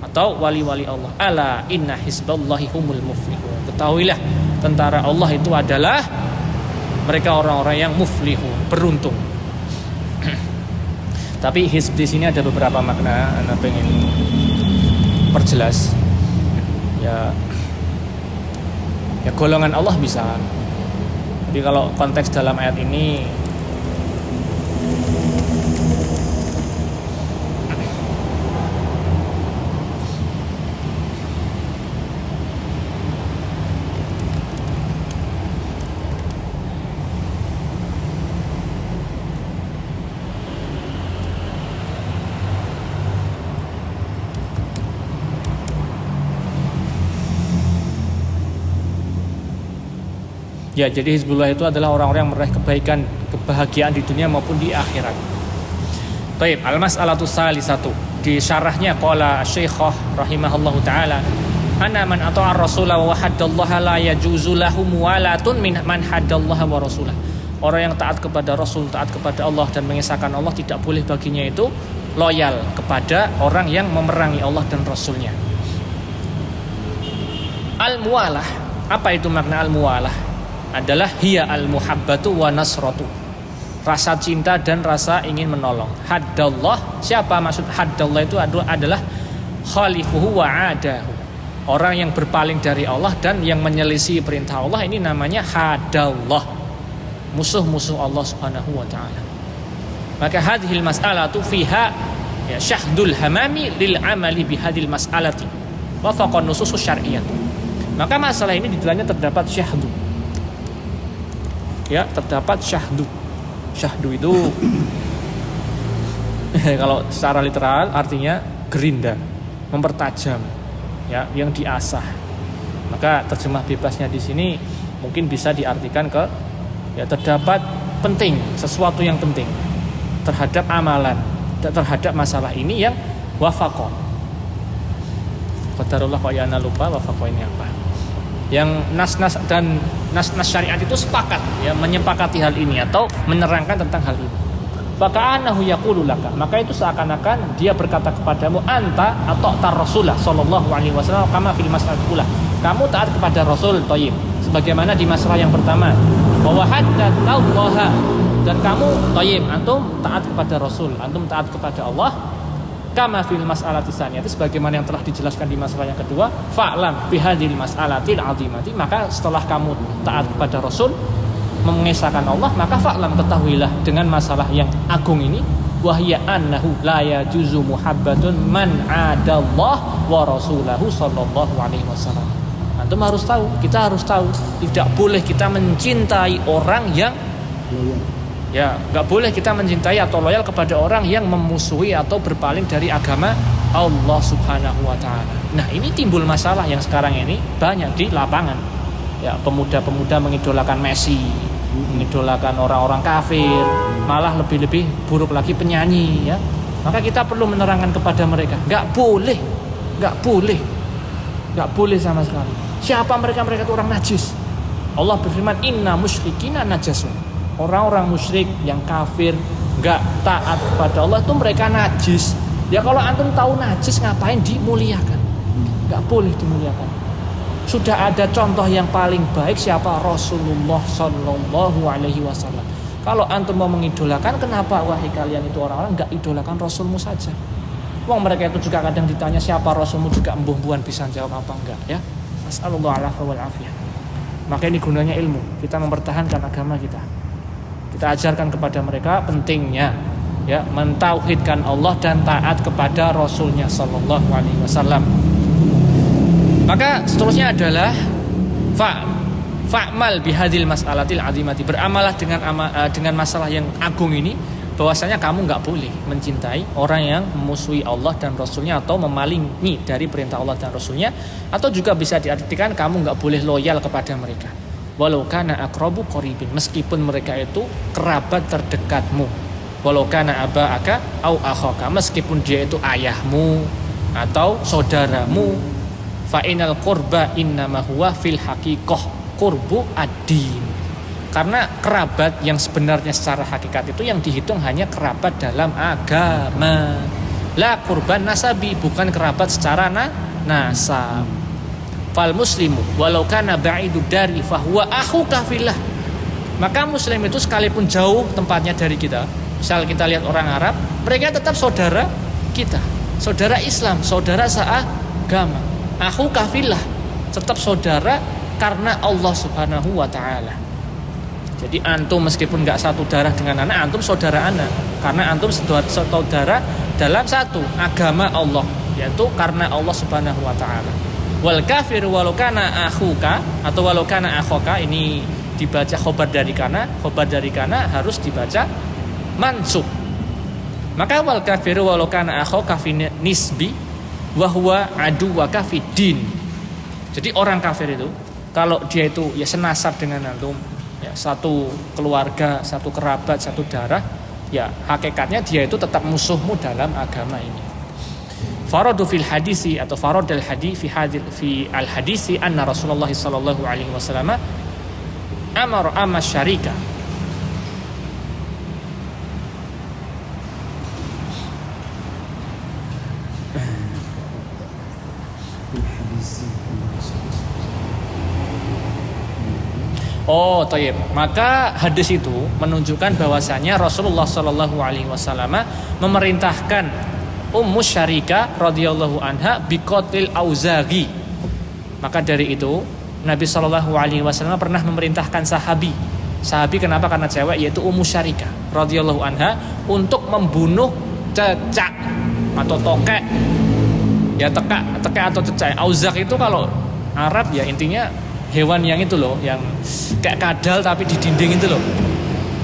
atau wali-wali Allah. Ala inna hizballahi humul muflihun. Ketahuilah, tentara Allah itu adalah mereka orang-orang yang muflihun, beruntung. Tapi hizb di sini ada beberapa makna, Anda pengen perjelas. Ya golongan Allah bisa. Tapi kalau konteks dalam ayat ini ya, jadi Hizbullah itu adalah orang-orang yang meraih kebaikan, kebahagiaan di dunia maupun di akhirat. Baik, al-mas'alatu salisatu. Di syarahnya qala Syekhah rahimahullahu taala, ana man ata'a ar-rasula wa haddallaha la yajuzu lahum walatun min man haddallaha wa rasulah. Orang yang taat kepada Rasul, taat kepada Allah dan mengesahkan Allah, tidak boleh baginya itu loyal kepada orang yang memerangi Allah dan Rasulnya. Al-muwalah, apa itu makna al-muwalah? Adalah hiya al-muhabbatu wa nasratu, rasa cinta dan rasa ingin menolong. Haddallah, siapa maksud haddallah itu adalah khalifuhu wa adahu, orang yang berpaling dari Allah dan yang menyelisih perintah Allah, ini namanya haddallah, musuh-musuh Allah Subhanahu wa taala. Maka hadhil mas'alatu fiha ya syahdul hamami lil amali bihadil mas'alati wa faqan nusus syar'iyyah. Maka masalah ini di dalamnya terdapat syahdu. Ya, terdapat syahdu. Syahdu itu kalau secara literal artinya gerinda, mempertajam, ya, yang diasah. Maka terjemah bebasnya di sini mungkin bisa diartikan ke ya terdapat penting, sesuatu yang penting terhadap amalan, terhadap masalah ini yang wafaqah. Qadarullah kok ya ana lupa wafaqah ini apa. Yang nas-nas dan nas-nas syariat itu sepakat ya menyepakati hal ini atau menerangkan tentang hal ini. Faka'annahu yaqulu laka, maka itu seakan-akan dia berkata kepadamu anta atau tar Rasulullah sallallahu alaihi wasallam kama fil mas'al ula. Kamu taat kepada Rasul thayyib sebagaimana di masalah yang pertama. Wa haddatsallaha, dan kamu thayyib antum taat kepada Rasul, antum taat kepada Allah. Kama fil mas'alati tsaniyah, itu sebagaimana yang telah dijelaskan di masalah yang kedua. Fa'lam bihadil mas'alatil 'azimati, maka setelah kamu taat kepada Rasul, mengesahkan Allah, maka fa'lam, ketahuilah dengan masalah yang agung ini, wahya annahu la yajuzu muhabbatun man 'adallah wa rasulahu sallallahu alaihi wasallam. Antum harus tahu, kita harus tahu, tidak boleh kita mencintai orang yang ya, nggak boleh kita mencintai atau loyal kepada orang yang memusuhi atau berpaling dari agama Allah Subhanahu wa taala. Nah, ini timbul masalah yang sekarang ini banyak di lapangan. Ya, pemuda-pemuda mengidolakan Messi, mengidolakan orang-orang kafir, malah lebih-lebih buruk lagi penyanyi, ya. Maka kita perlu menerangkan kepada mereka, nggak boleh sama sekali. Siapa mereka? Mereka itu orang najis. Allah berfirman, inna musyrikina najasun. Orang-orang musyrik yang kafir, nggak taat kepada Allah itu mereka najis. Ya kalau antum tahu najis, ngapain dimuliakan? Nggak boleh dimuliakan. Sudah ada contoh yang paling baik, siapa? Rasulullah Sallallahu Alaihi Wasallam. Kalau antum mau mengidolakan, kenapa wahai kalian itu orang-orang nggak idolakan Rasulmu saja? Wong mereka itu juga kadang ditanya siapa Rasulmu, juga embuh-embuhan bisa jawab apa enggak, ya? Mas'alullah wal afiyah. Maka ini gunanya ilmu, kita mempertahankan agama kita. Kita ajarkan kepada mereka pentingnya ya mentauhidkan Allah dan taat kepada Rasulnya Sallallahu Alaihi Wasallam. Maka seterusnya adalah fa'mal bihadil mas'alatil azimati, beramalah dengan masalah yang agung ini, bahwasanya kamu nggak boleh mencintai orang yang memusuhi Allah dan Rasulnya atau memalingi dari perintah Allah dan Rasulnya, atau juga bisa diartikan kamu nggak boleh loyal kepada mereka. Walau kana aqrabu qaribin, meskipun mereka itu kerabat terdekatmu. Walau kana aba'aka au akhaka, meskipun dia itu ayahmu atau saudaramu. Fa inal qurba innama huwa fil haqiqah qurbu ad-din. Karena kerabat yang sebenarnya secara hakikat itu yang dihitung hanya kerabat dalam agama. La qurban nasabi, bukan kerabat secara nasab. Fal muslimu walau kana ba'idu dari fahuwa akhuka fillah. Maka muslim itu sekalipun jauh tempatnya dari kita, misal kita lihat orang Arab, mereka tetap saudara kita, saudara Islam, saudara seagama. Akhuka fillah, tetap saudara karena Allah Subhanahu wa taala. Jadi antum meskipun enggak satu darah dengan anak, antum saudara anak, karena antum saudara dalam satu agama Allah, yaitu karena Allah Subhanahu wa taala. Wal kafir walau kana akhuka atau walau kana akhoka, ini dibaca khobar dari kana harus dibaca mansub. Maka wal kafir walau kana akhoka fi nisbi wa huwa aduwaka fid din. Jadi orang kafir itu kalau dia itu ya senasab dengan antum, ya satu keluarga, satu kerabat, satu darah, ya hakikatnya dia itu tetap musuhmu dalam agama ini. Faradu fil hadisi atau farad al hadis fi al hadisi anna Rasulullah sallallahu alaihi wasallam amara amma syarika. Oh, thayyib. Maka hadis itu menunjukkan bahwasanya Rasulullah Shallallahu alaihi wasallam memerintahkan Ummu Syarikah radhiyallahu anha biqatlil Auza'i. Maka dari itu Nabi Shallallahu alaihi wasallam pernah memerintahkan sahabi kenapa? Karena cewek, yaitu Ummu Syarikah radhiyallahu anha untuk membunuh cecak atau tokek. Ya tekek atau cecak. Auzaq itu kalau Arab ya intinya hewan yang itu loh, yang kayak kadal tapi di dinding itu loh.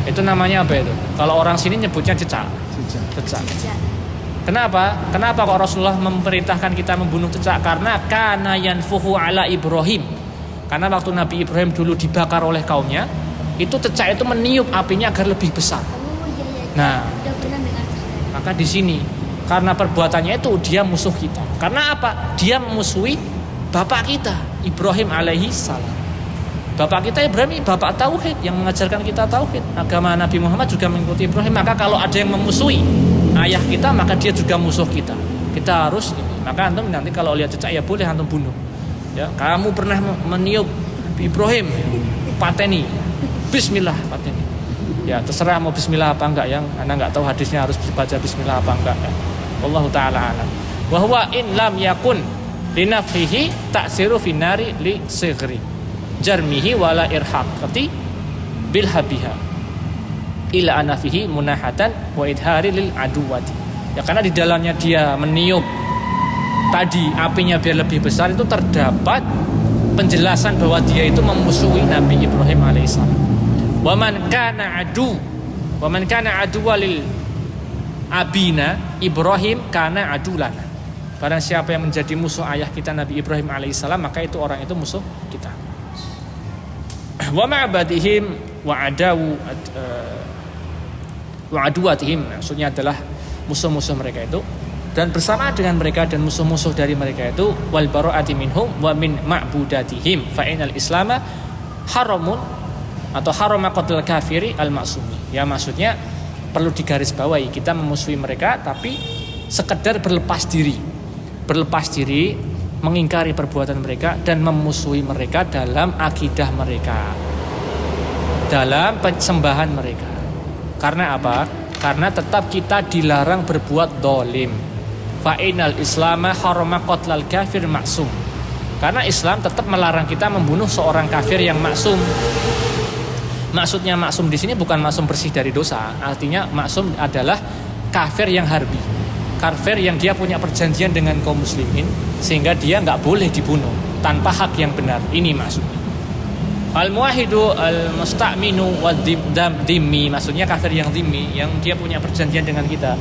Itu namanya apa itu? Kalau orang sini nyebutnya cecak. Cecak. Kenapa? Kenapa kok Rasulullah memerintahkan kita membunuh cecak? Karena kana yanfuhu ala Ibrahim. Karena waktu Nabi Ibrahim dulu dibakar oleh kaumnya, itu cecak itu meniup apinya agar lebih besar. Nah, maka di sini karena perbuatannya itu dia musuh kita. Karena apa? Dia memusuhi bapak kita Ibrahim alaihi salam. Bapak kita Ibrahim, bapak tauhid yang mengajarkan kita tauhid. Agama Nabi Muhammad juga mengikuti Ibrahim. Maka kalau ada yang memusuhi ayah kita, maka dia juga musuh kita. Kita harus ini. Maka antum nanti kalau lihat cecak ya boleh antum bunuh. Ya, kamu pernah meniup Ibrahim, pateni. Bismillah, pateni. Ya, terserah mau bismillah apa enggak, yang Anda enggak tahu hadisnya harus baca bismillah apa enggak ya. Wallahu taala alam. Wa huwa in lam yakun linafhihi ta'siru finari li sighri jarmihi wala irhaqati bil habiha ila anafihi munahatan wa idhari lil aduwati. Ya karena di dalamnya dia meniup tadi apinya biar lebih besar, itu terdapat penjelasan bahwa dia itu memusuhi Nabi Ibrahim alaihissalam. Wa man kana adu walil abina Ibrahim kana adulana. Barang siapa yang menjadi musuh ayah kita Nabi Ibrahim alaihissalam, maka itu orang itu musuh kita. Wa ma'badihim wa aduwatihim, maksudnya adalah musuh-musuh mereka itu, dan bersama dengan mereka dan musuh-musuh dari mereka itu, wal bara'ati minhum wa min ma'budatihim fa inal islama haramun atau harama qatlul kafiri al ma'sumi. Ya maksudnya perlu digarisbawahi, kita memusuhi mereka tapi sekedar berlepas diri, mengingkari perbuatan mereka dan memusuhi mereka dalam akidah mereka, dalam sembahan mereka. Karena apa? Karena tetap kita dilarang berbuat dolim. Fa'inal islama harama qatlal kafir maksum. Karena Islam tetap melarang kita membunuh seorang kafir yang maksum. Maksudnya maksum di sini bukan maksum bersih dari dosa. Artinya maksum adalah kafir yang harbi, kafir yang dia punya perjanjian dengan kaum muslimin sehingga dia nggak boleh dibunuh tanpa hak yang benar. Ini maksudnya. Al-muwahidu al-musta'minu wad-dhimmi, maksudnya kafir yang dhimmi, yang dia punya perjanjian dengan kita.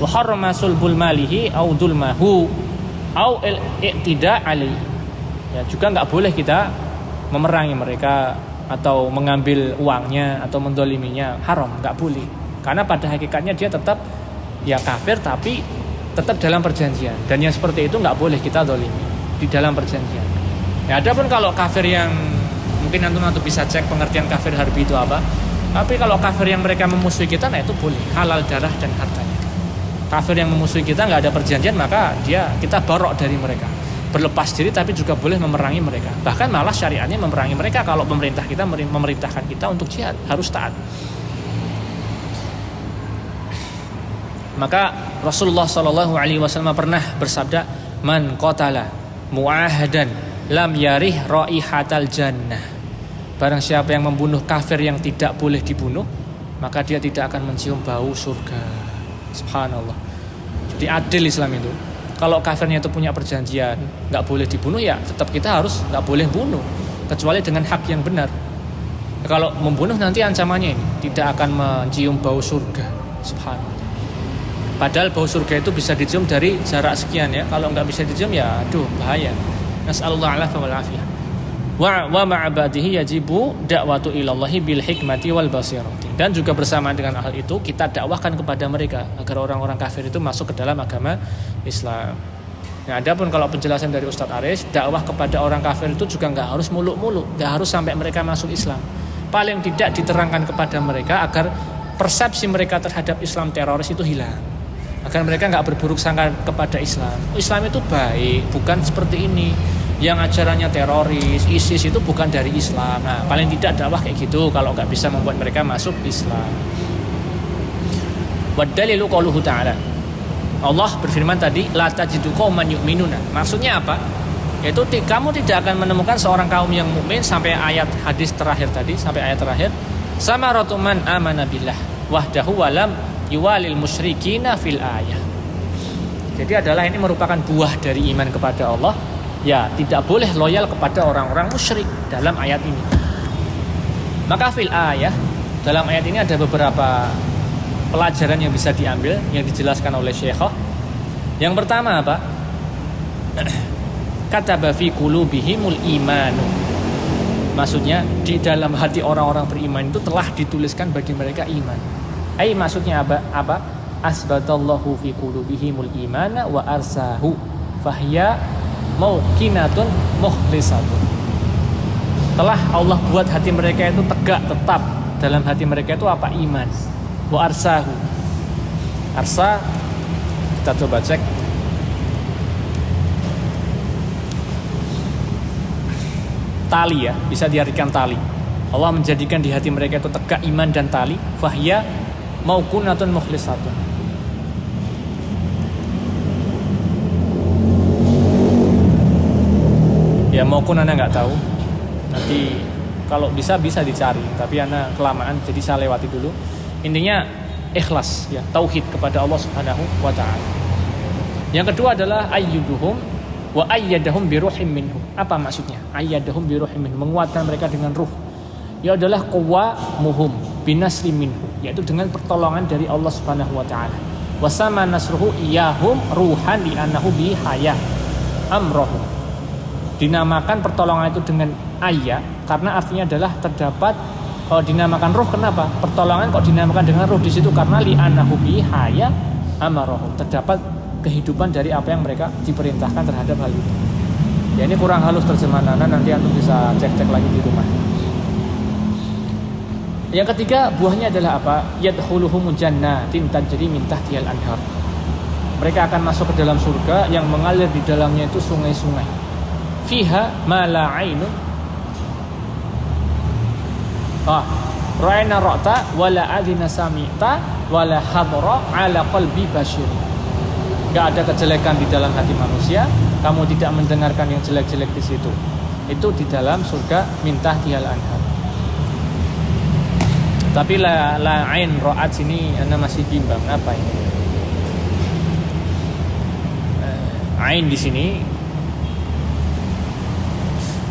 Wa harrama sulbul malihi au dulmahu au al-i'tida' alaihi. Ya, juga nggak boleh kita memerangi mereka atau mengambil uangnya atau mendoliminya, haram, nggak boleh. Karena pada hakikatnya dia tetap ya kafir tapi tetap dalam perjanjian, dan yang seperti itu nggak boleh kita dolimi di dalam perjanjian. Ya, adapun kalau kafir yang mungkin antum bisa cek pengertian kafir harbi itu apa. Tapi kalau kafir yang mereka memusuhi kita, nah itu boleh, halal darah dan hartanya. Kafir yang memusuhi kita nggak ada perjanjian, maka kita barok dari mereka, berlepas diri, tapi juga boleh memerangi mereka. Bahkan malah syariatnya memerangi mereka kalau pemerintah kita memerintahkan kita untuk jihad, harus taat. Maka Rasulullah SAW pernah bersabda, man qatala mu'ahadan lam yarih raihatal jannah. Barang siapa yang membunuh kafir yang tidak boleh dibunuh, maka dia tidak akan mencium bau surga. Subhanallah. Jadi adil Islam itu. Kalau kafirnya itu punya perjanjian nggak boleh dibunuh, ya tetap kita harus nggak boleh bunuh kecuali dengan hak yang benar. Kalau membunuh nanti ancamannya ini tidak akan mencium bau surga. Subhanallah. Padahal bau surga itu bisa dicium dari jarak sekian ya. Kalau nggak bisa dicium ya aduh bahaya. Nas'alullah alaihi wal afiyah. Wa ma'abadihi yajibu da'watu ilallahi bil hikmati wal basirati. Dan juga bersama dengan hal itu kita dakwahkan kepada mereka agar orang-orang kafir itu masuk ke dalam agama Islam. Nah, adapun kalau penjelasan dari Ustadz Aris, dakwah kepada orang kafir itu juga nggak harus muluk-muluk, nggak harus sampai mereka masuk Islam. Paling tidak diterangkan kepada mereka agar persepsi mereka terhadap Islam teroris itu hilang, agar mereka nggak berburuk sangka kepada Islam. Islam itu baik, bukan seperti ini. yang ajarannya teroris, ISIS itu bukan dari Islam. Nah, paling tidak dakwah kayak gitu kalau nggak bisa membuat mereka masuk Islam. Wadalilu qauluhu ta'ala. Allah berfirman tadi, la tajidu qauman yu'minuna. Maksudnya apa? Yaitu kamu tidak akan menemukan seorang kaum yang mukmin sampai ayat hadis terakhir tadi, sampai ayat terakhir. Samaratu man amana billah wahdahu walam yuwalil musyrikina fil ayah. Jadi adalah ini merupakan buah dari iman kepada Allah. Ya, tidak boleh loyal kepada orang-orang musyrik dalam ayat ini. Maka fil ayah, dalam ayat ini ada beberapa pelajaran yang bisa diambil yang dijelaskan oleh Syekhah. Yang pertama apa? Kataba fi qulubihimul imanu. Maksudnya di dalam hati orang-orang beriman itu telah dituliskan bagi mereka iman. Maksudnya apa? Asbatallahu fi qulubihimul imana wa arsahu fahiya mauqinatun mukhlisatun. Telah Allah buat hati mereka itu tegak tetap. Dalam hati mereka itu apa? Iman. Wa arsahu. Arsa kita coba cek. Tali ya, bisa diartikan tali. Allah menjadikan di hati mereka itu tegak iman dan tali. Fahiya mauqinatun mukhlisatun. Ya maupun Anda nggak tahu. Nanti kalau bisa dicari. Tapi Anda kelamaan, jadi saya lewati dulu. Intinya ikhlas, ya, tauhid kepada Allah Subhanahu wa Ta'ala. Yang kedua adalah ayyuduhum wa ayyadahum biruhim minhu. Apa maksudnya? Ayyadahum biruhim minhu, menguatkan mereka dengan ruh. Ya adalah qawamuhum binasri minhu, yaitu dengan pertolongan dari Allah Subhanahu wa Ta'ala. Wasama nasruhu iyahum ruhan li annahu bi hayah amrohum. Dinamakan pertolongan itu dengan ayat karena artinya adalah terdapat. Kalau dinamakan ruh, kenapa? Pertolongan kok dinamakan dengan ruh di situ karena li annahu bi hayah amarohum, terdapat kehidupan dari apa yang mereka diperintahkan terhadap hal itu. Ya, ini kurang halus terjemahan nanti antum bisa cek-cek lagi di rumah. Yang ketiga, buahnya adalah apa? Yadkhuluhum jannatin tajri min tahtihal anhar. Mereka akan masuk ke dalam surga yang mengalir di dalamnya itu sungai-sungai. Fiha ma la 'ainun ra'ayna ra'ta wala adina sami'ta wala hadra 'ala qalbi bashir. Enggak ada kejelekan di dalam hati manusia, kamu tidak mendengarkan yang jelek-jelek di situ. Itu di dalam surga min tahtihal anhar. Tapi la 'ain ra'at sini Anda masih bimbang apa ini? Ain di sini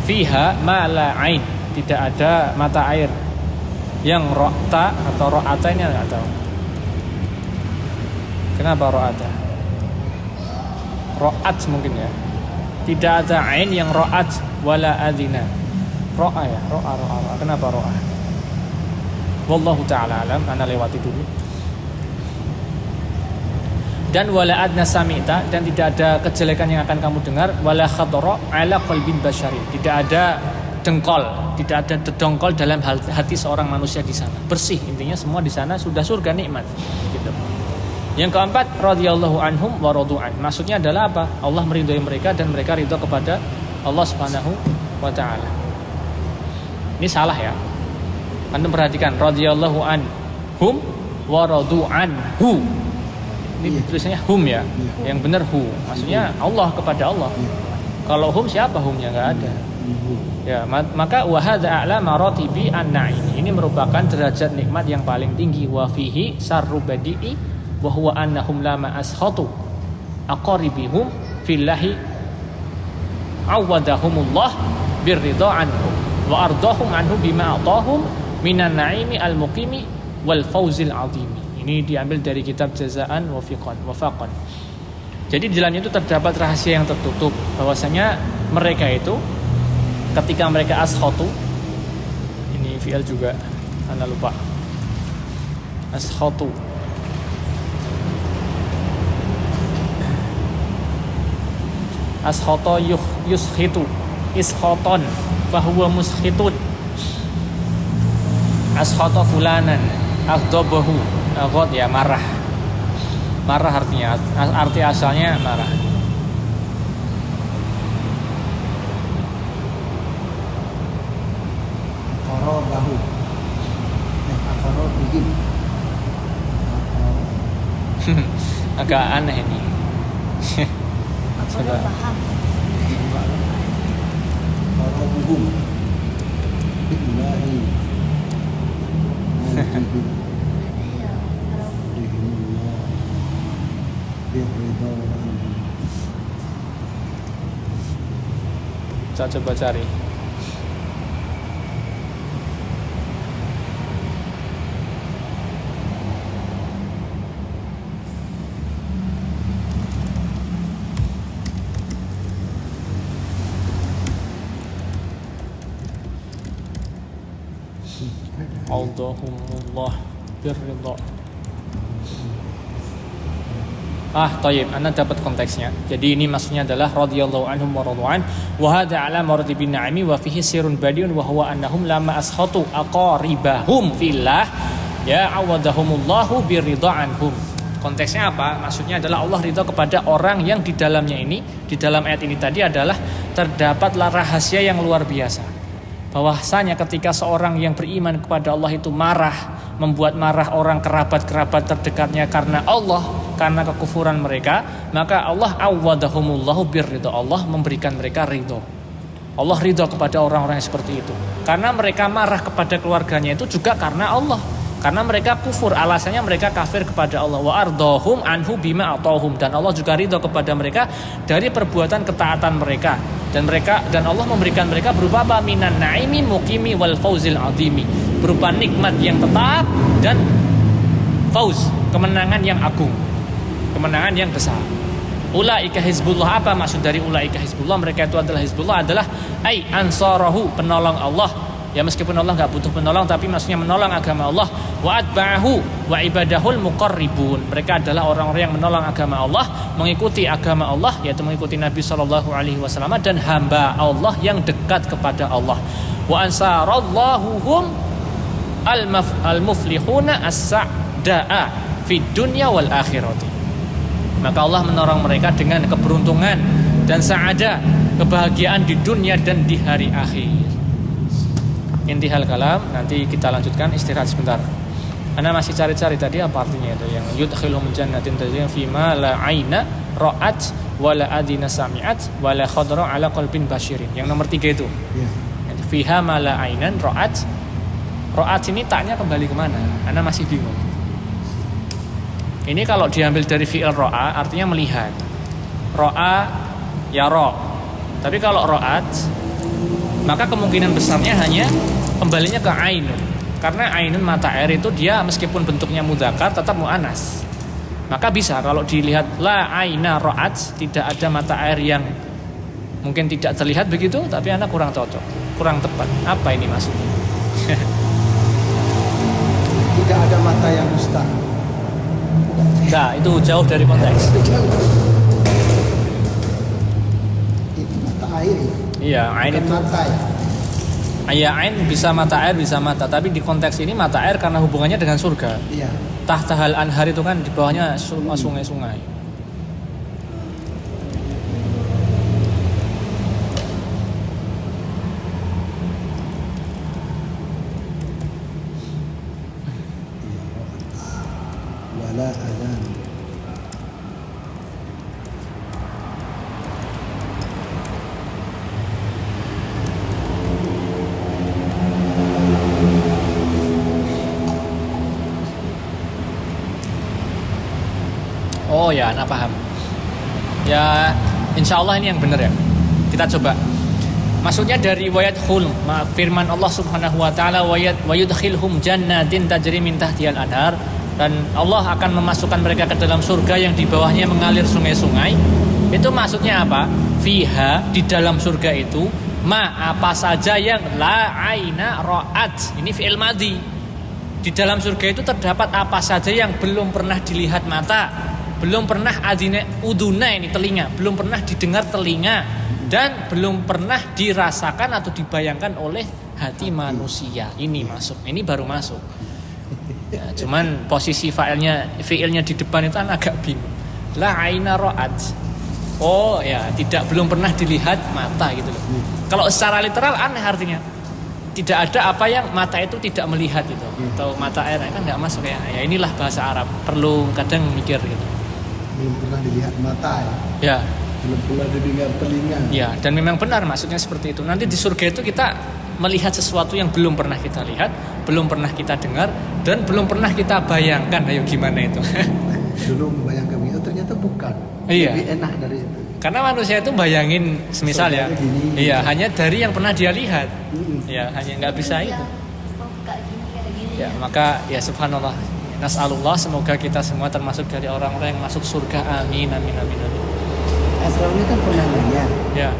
fiha ma la ain, tidak ada mata air. Yang ra'ta atau ra'ata ini enggak tahu. Kenapa ra'ata? Ra'at mungkin ya. Tidak ada ain yang ra'at wala adina. Ra'a ya, ra'a. Kenapa ra'a? Wallahu ta'ala alam, ana lewati dulu. Dan wala adna sami'ta, dan tidak ada kejelekan yang akan kamu dengar. Wala khadra ala qalbin basyari, tidak ada dengkol, tidak ada dedongkol dalam hati seorang manusia di sana. Bersih, intinya semua di sana sudah surga nikmat gitu. Yang keempat, radhiyallahu anhum wa radu'an. Maksudnya adalah apa? Allah meridhai mereka dan mereka ridha kepada Allah Subhanahu wa Ta'ala. Ini salah ya. Anda perhatikan, radhiyallahu anhum wa radu'anhu. Ini tulisannya hum ya. Yang benar hu. Maksudnya Allah kepada Allah. Kalau hum, siapa humnya? Enggak ada. Ya, maka wa hadza a'la maratibi an-na'im. Ini merupakan derajat nikmat yang paling tinggi. Wa fihi sarru badi'i wa huwa annahum lama ashatu aqaribihum fillahi awadahumullah birridha anhum wa ardahum anhu bima atahum minan na'imi al-muqimi wal fawzil 'azimi. Ini diambil dari kitab Jazaan Wafaqan. Jadi di dalamnya itu terdapat rahasia yang tertutup, bahwasanya mereka itu ketika mereka ashatu, ini fi'il juga, Anda lupa. Ashatu. Ashata yuskhitu, iskhatan, fahuwa muskhitun. Ashata fulanan, aghdabahu. God ya, marah artinya, arti asalnya marah. aqarabahu. Aqarabihim. Agak aneh ini. Udah paham. Aqarabuhum. Billahi. Iya, kalau Saya coba cari. Allahumullah birridha. Thayyib, Anda dapat konteksnya. Jadi ini maksudnya adalah radhiyallahu anhum wa radwan wa hadza ala maratibin na'imi wa fihi sirrun badiun wa huwa annahum lama ashatu aqaribahum fillah ya awadahumullahu birridha anhum. Konteksnya apa? Maksudnya adalah Allah ridha kepada orang yang di dalamnya ini, di dalam ayat ini tadi adalah terdapatlah rahasia yang luar biasa. Bahwasanya ketika seorang yang beriman kepada Allah itu marah, membuat marah orang kerabat-kerabat terdekatnya karena Allah, karena kekufuran mereka, maka Allah awadahumullahu birridha. Allah memberikan mereka ridho. Allah ridho kepada orang-orang yang seperti itu. Karena mereka marah kepada keluarganya itu juga karena Allah. Karena mereka kufur, alasannya mereka kafir kepada Allah. Wa ardahum anhu bima atahum, dan Allah juga ridho kepada mereka dari perbuatan ketaatan mereka. Dan Allah memberikan mereka berupa apa? Minan naimi muqimi wal fauzil azimi, berupa nikmat yang tetap dan fauz, kemenangan yang agung, kemenangan yang besar. Ulaika hizbullah. Apa maksud dari ulaika hizbullah? Mereka itu adalah hizbullah adalah ai ansarahu, penolong Allah. Ya meskipun Allah enggak butuh penolong, tapi maksudnya menolong agama Allah. Wa atba'ahu wa ibadahul muqarribun. Mereka adalah orang-orang yang menolong agama Allah, mengikuti agama Allah, yaitu mengikuti Nabi sallallahu alaihi wasallam, dan hamba Allah yang dekat kepada Allah. Wa ansarallahu hum al-muflihuna as-sa'da'a fid dunya wal akhirati. Maka Allah menolong mereka dengan keberuntungan dan sa'ada, kebahagiaan di dunia dan di hari akhir. Intihal kalam, nanti kita lanjutkan, istirahat sebentar. Anda masih cari-cari tadi apa artinya itu yang yudkhiluhum jannatin tajri fima la aina ra'at wa la adina sami'at wa la khadra ala qalbin basyirin. Yang nomor 3 itu. Ya. Fiha ma la ainan ra'at. Ra'at ini taknya kembali kemana? Anda masih bingung. Ini kalau diambil dari fi'il ra'a artinya melihat. Ra'a yara. Tapi kalau ra'at maka kemungkinan besarnya hanya kembalinya ke ainun. Karena ainun mata air itu dia meskipun bentuknya mudzakkar tetap muannas. Maka bisa kalau dilihat la aina ra'at, tidak ada mata air yang mungkin tidak terlihat begitu, tapi anak kurang cocok, kurang tepat. Apa ini maksudnya? Tidak ada mata yang dusta. Nah, itu jauh dari konteks. Itu mata air ya. Iya, ain itu. Mata ya. Ya, ain bisa mata air, bisa mata. Tapi di konteks ini mata air karena hubungannya dengan surga. Iya. Tahtahal anhar itu kan di bawahnya sungai-sungai. Wala adhan. Oh ya, anak paham. Ya, insya Allah ini yang benar ya. Kita coba. Maksudnya dari wayadkhul, firman Allah Subhanahu wa taala wayudkhilhum jannatin tajri min tahtihal anhar, dan Allah akan memasukkan mereka ke dalam surga yang di bawahnya mengalir sungai-sungai. Itu maksudnya apa? Fiha, di dalam surga itu, apa saja yang la aina ra'at. Ini fi'il madhi. Di dalam surga itu terdapat apa saja yang belum pernah dilihat mata, belum pernah uduna, ini telinga, belum pernah didengar telinga, dan belum pernah dirasakan atau dibayangkan oleh hati manusia. Ini masuk, ini baru masuk. Ya, cuman posisi fiilnya di depan itu kan agak bingung. La aina ra'at. Oh ya, belum pernah dilihat mata gitu loh. Kalau secara literal aneh artinya. tidak ada apa yang mata itu tidak melihat itu, atau mata air kan nggak masuk ya. Ya inilah bahasa Arab, perlu kadang mikir gitu. Belum pernah dilihat mata ya. Ya, Belum pernah didengar telinga. ya, dan memang benar maksudnya seperti itu. Nanti di surga itu kita melihat sesuatu yang belum pernah kita lihat, belum pernah kita dengar, dan belum pernah kita bayangkan. Ayo gimana itu? Dulu membayangkan itu ternyata bukan. Iya. Lebih enak dari itu. Karena manusia itu bayangin, semisal ya, Surganya gini. iya hanya dari yang pernah dia lihat, Mm-mm. ya hanya nggak bisa Iya. itu. Oh, kayak gini kayak gini. Ya, maka ya subhanallah. Nas'alullah semoga kita semua termasuk dari orang-orang yang masuk surga. Amin, amin, amin, amin. Asrul ini kan pernah nanya. Ya,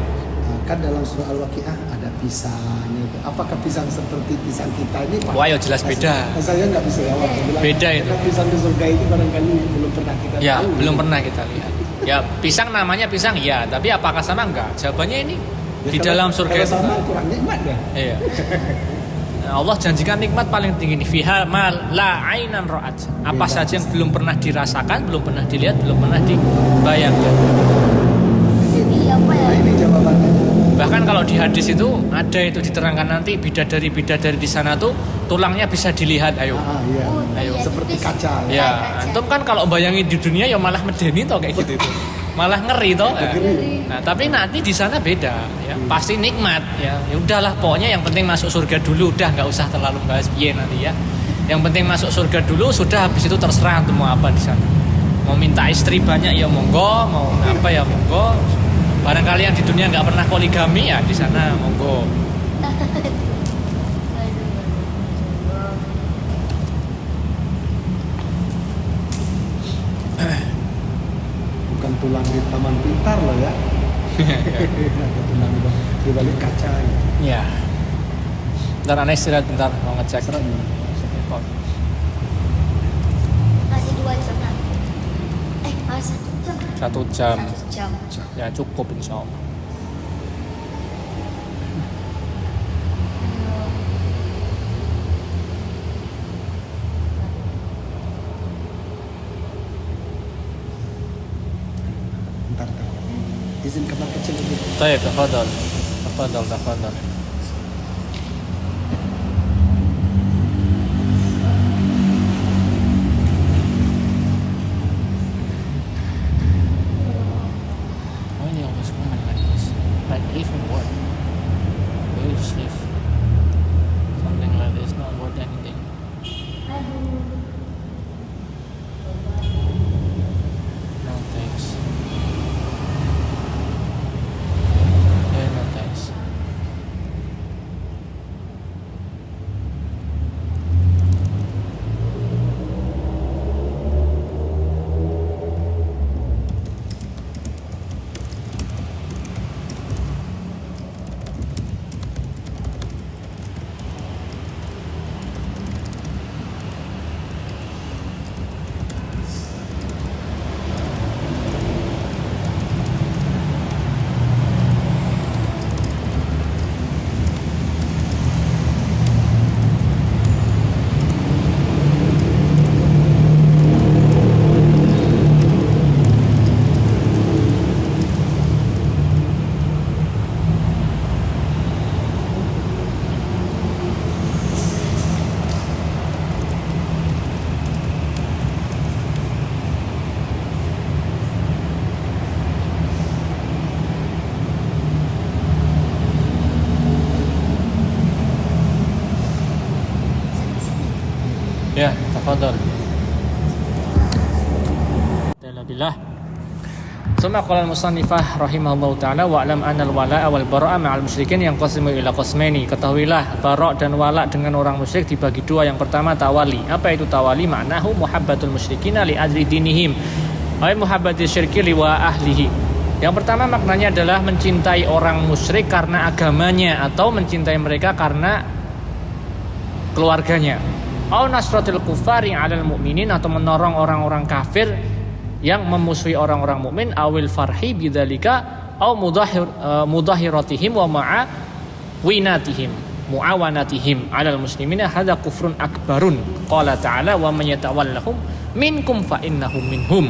Kan dalam surah Al-Waqiah ada pisangnya itu. Apakah pisang seperti pisang kita ini Pak? wah ya jelas beda. Saya nggak bisa jawab. Saya bilang, Beda itu. karena pisang di surga itu barangkali belum pernah kita Ya, tahu. belum pernah kita lihat. Ya, pisang namanya pisang, ya. Tapi apakah sama enggak? Jawabannya ini Ya, di kalau- dalam surga kalau itu. sama kurang nikmat ya. Iya. Nah, Allah janjikan nikmat paling tinggi ini. Fiha ma la ainan ra'at. Apa Beda. saja yang belum pernah dirasakan, belum pernah dilihat, belum pernah dibayangkan. Jadi apa ya? Nah ini jawabannya. Bahkan kalau di hadis itu ada itu diterangkan nanti bidadari di sana tuh tulangnya bisa dilihat. Ayo. Iya. Oh, Ayo, iya, seperti tipis. kaca. Ya, Kaca. antum kan kalau bayangin di dunia ya malah medeni toh kayak gitu itu. Malah ngeri toh. Ngeri. Nah, tapi nanti di sana beda ya. Pasti nikmat ya. Ya udahlah pokoknya yang penting masuk surga dulu, udah nggak usah terlalu bahas piye nanti ya. Yang penting masuk surga dulu, sudah habis itu terserah antum mau apa di sana. Mau minta istri banyak ya monggo, mau apa ya monggo. Barangkali yang di dunia nggak pernah poligami ya di sana monggo. Bukan tulang di taman pintar loh ya. Ada tulang di balik kaca. Ya. Bentar aneh istirahat bentar mau ngecek. Serem. Masih 2 jam lagi. Masih 1 jam. 1 jam. 1 jam. Ya cukup insya Allah. Bentar. Izin kamar kecil itu. Baik, tafadhal. Tafadhal, tafadhal. Why they always comment like this? Like even what? We just leave something like this, not worth anything. No thanks. Yeah, no thanks. Ya, tafadhal. Alhamdulillah. Suma qala al-musannifah rahimahullahu taala wa alam anna al-wala'a wal bara'a ma'al musyrikin yang qasimu ila qismaini. Ketahuilah bara' dan wala' dengan orang musyrik dibagi dua. Yang pertama tawali. Apa itu tawali? Maknahu muhabbatul musyrikina li ajli dinihim. Ay muhabbati syirki li wa ahlihi. Yang pertama maknanya adalah mencintai orang musyrik karena agamanya atau mencintai mereka karena keluarganya. Au nasratul kufari 'alal mu'minin, atau menolong orang-orang kafir yang memusuhi orang-orang mukmin, awil farhi bidzalika au mudahiratihim wa ma'a winatihim muawanatihim 'alal muslimina hadza kufrun akbarun. Qala ta'ala wa may yatawallahum minkum fa innahum minhum.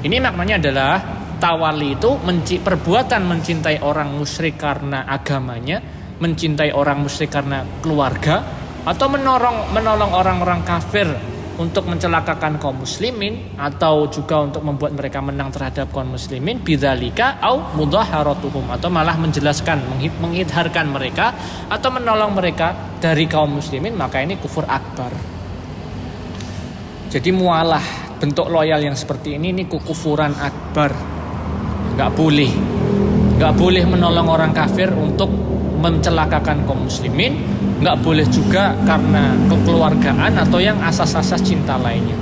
Ini maknanya adalah tawali itu perbuatan mencintai orang musyrik karena agamanya mencintai orang musyrik karena keluarga, atau menolong orang-orang kafir untuk mencelakakan kaum muslimin, atau juga untuk membuat mereka menang terhadap kaum muslimin, bidzalika au mudhaharatuhum, atau malah menjelaskan, mengidharkan mereka atau menolong mereka dari kaum muslimin, maka ini kufur akbar. Jadi mualah, bentuk loyal yang seperti ini kekufuran akbar. Enggak boleh menolong orang kafir untuk mencelakakan kaum muslimin, nggak boleh juga karena kekeluargaan atau yang asas-asas cinta lainnya.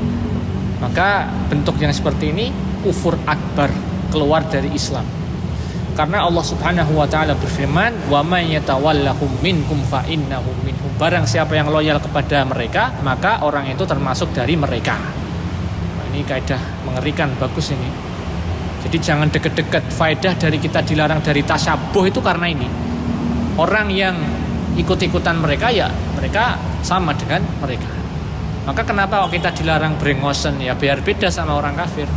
Maka bentuk yang seperti ini kufur akbar, keluar dari Islam. Karena Allah Subhanahu wa taala berfirman, "Wa may yatawallahum minkum fa innahum minhum." Barang siapa yang loyal kepada mereka, maka orang itu termasuk dari mereka. Nah, ini kaidah mengerikan, bagus ini. Jadi jangan deket-deket. Faedah dari kita dilarang dari tasyabuh itu karena ini. Orang yang ikut-ikutan mereka, ya mereka sama dengan mereka. Maka kenapa kita dilarang brengosen, ya biar beda sama orang kafir.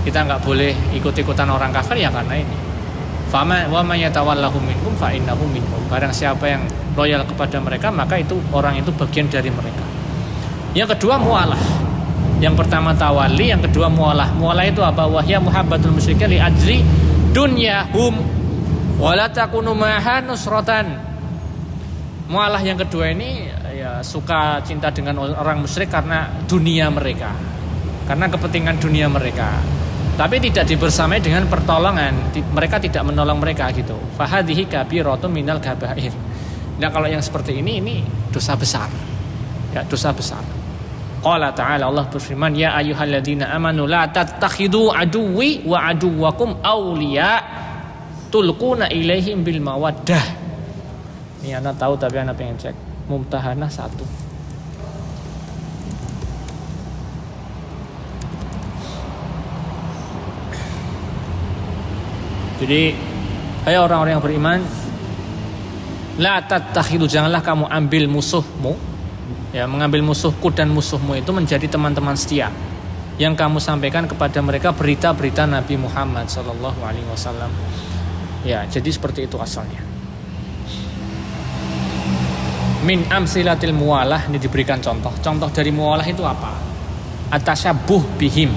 Kita nggak boleh ikut-ikutan orang kafir ya karena ini. Fama wa may yatawallahu minkum fa innahu minhum. Barang siapa yang loyal kepada mereka, maka itu orang itu bagian dari mereka. Yang kedua mualah. Yang pertama tawali, yang kedua mualah. Mualah itu apa? Wahya muhabbatul musyrikin li ajri dunyahum wa la takunu ma'ha nusratan. Mualah yang kedua ini ya suka cinta dengan orang musyrik karena dunia mereka, karena kepentingan dunia mereka. Tapi tidak dibersamai dengan pertolongan. Mereka tidak menolong mereka gitu. Fahadhihi kabiratun minal kabair. Nah kalau yang seperti ini dosa besar. Ya dosa besar. Qala ta'ala, Allah berfirman, ya ayyuhalladzina amanu la tattakhidu aduwwi wa aduwwakum awliya tulquna ilaihim bil mawaddah. Ini anak tahu tapi anak pengen cek. Mumtahanah 1. Jadi, hai orang-orang yang beriman, la tattakhidu, janganlah kamu ambil musuhmu, ya mengambil musuhku dan musuhmu itu menjadi teman-teman setia yang kamu sampaikan kepada mereka berita-berita Nabi Muhammad SAW. Ya, jadi seperti itu asalnya. Min amsilatil muwalah, ini diberikan contoh. Contoh dari muwalah itu apa? Atasyabbuh bihim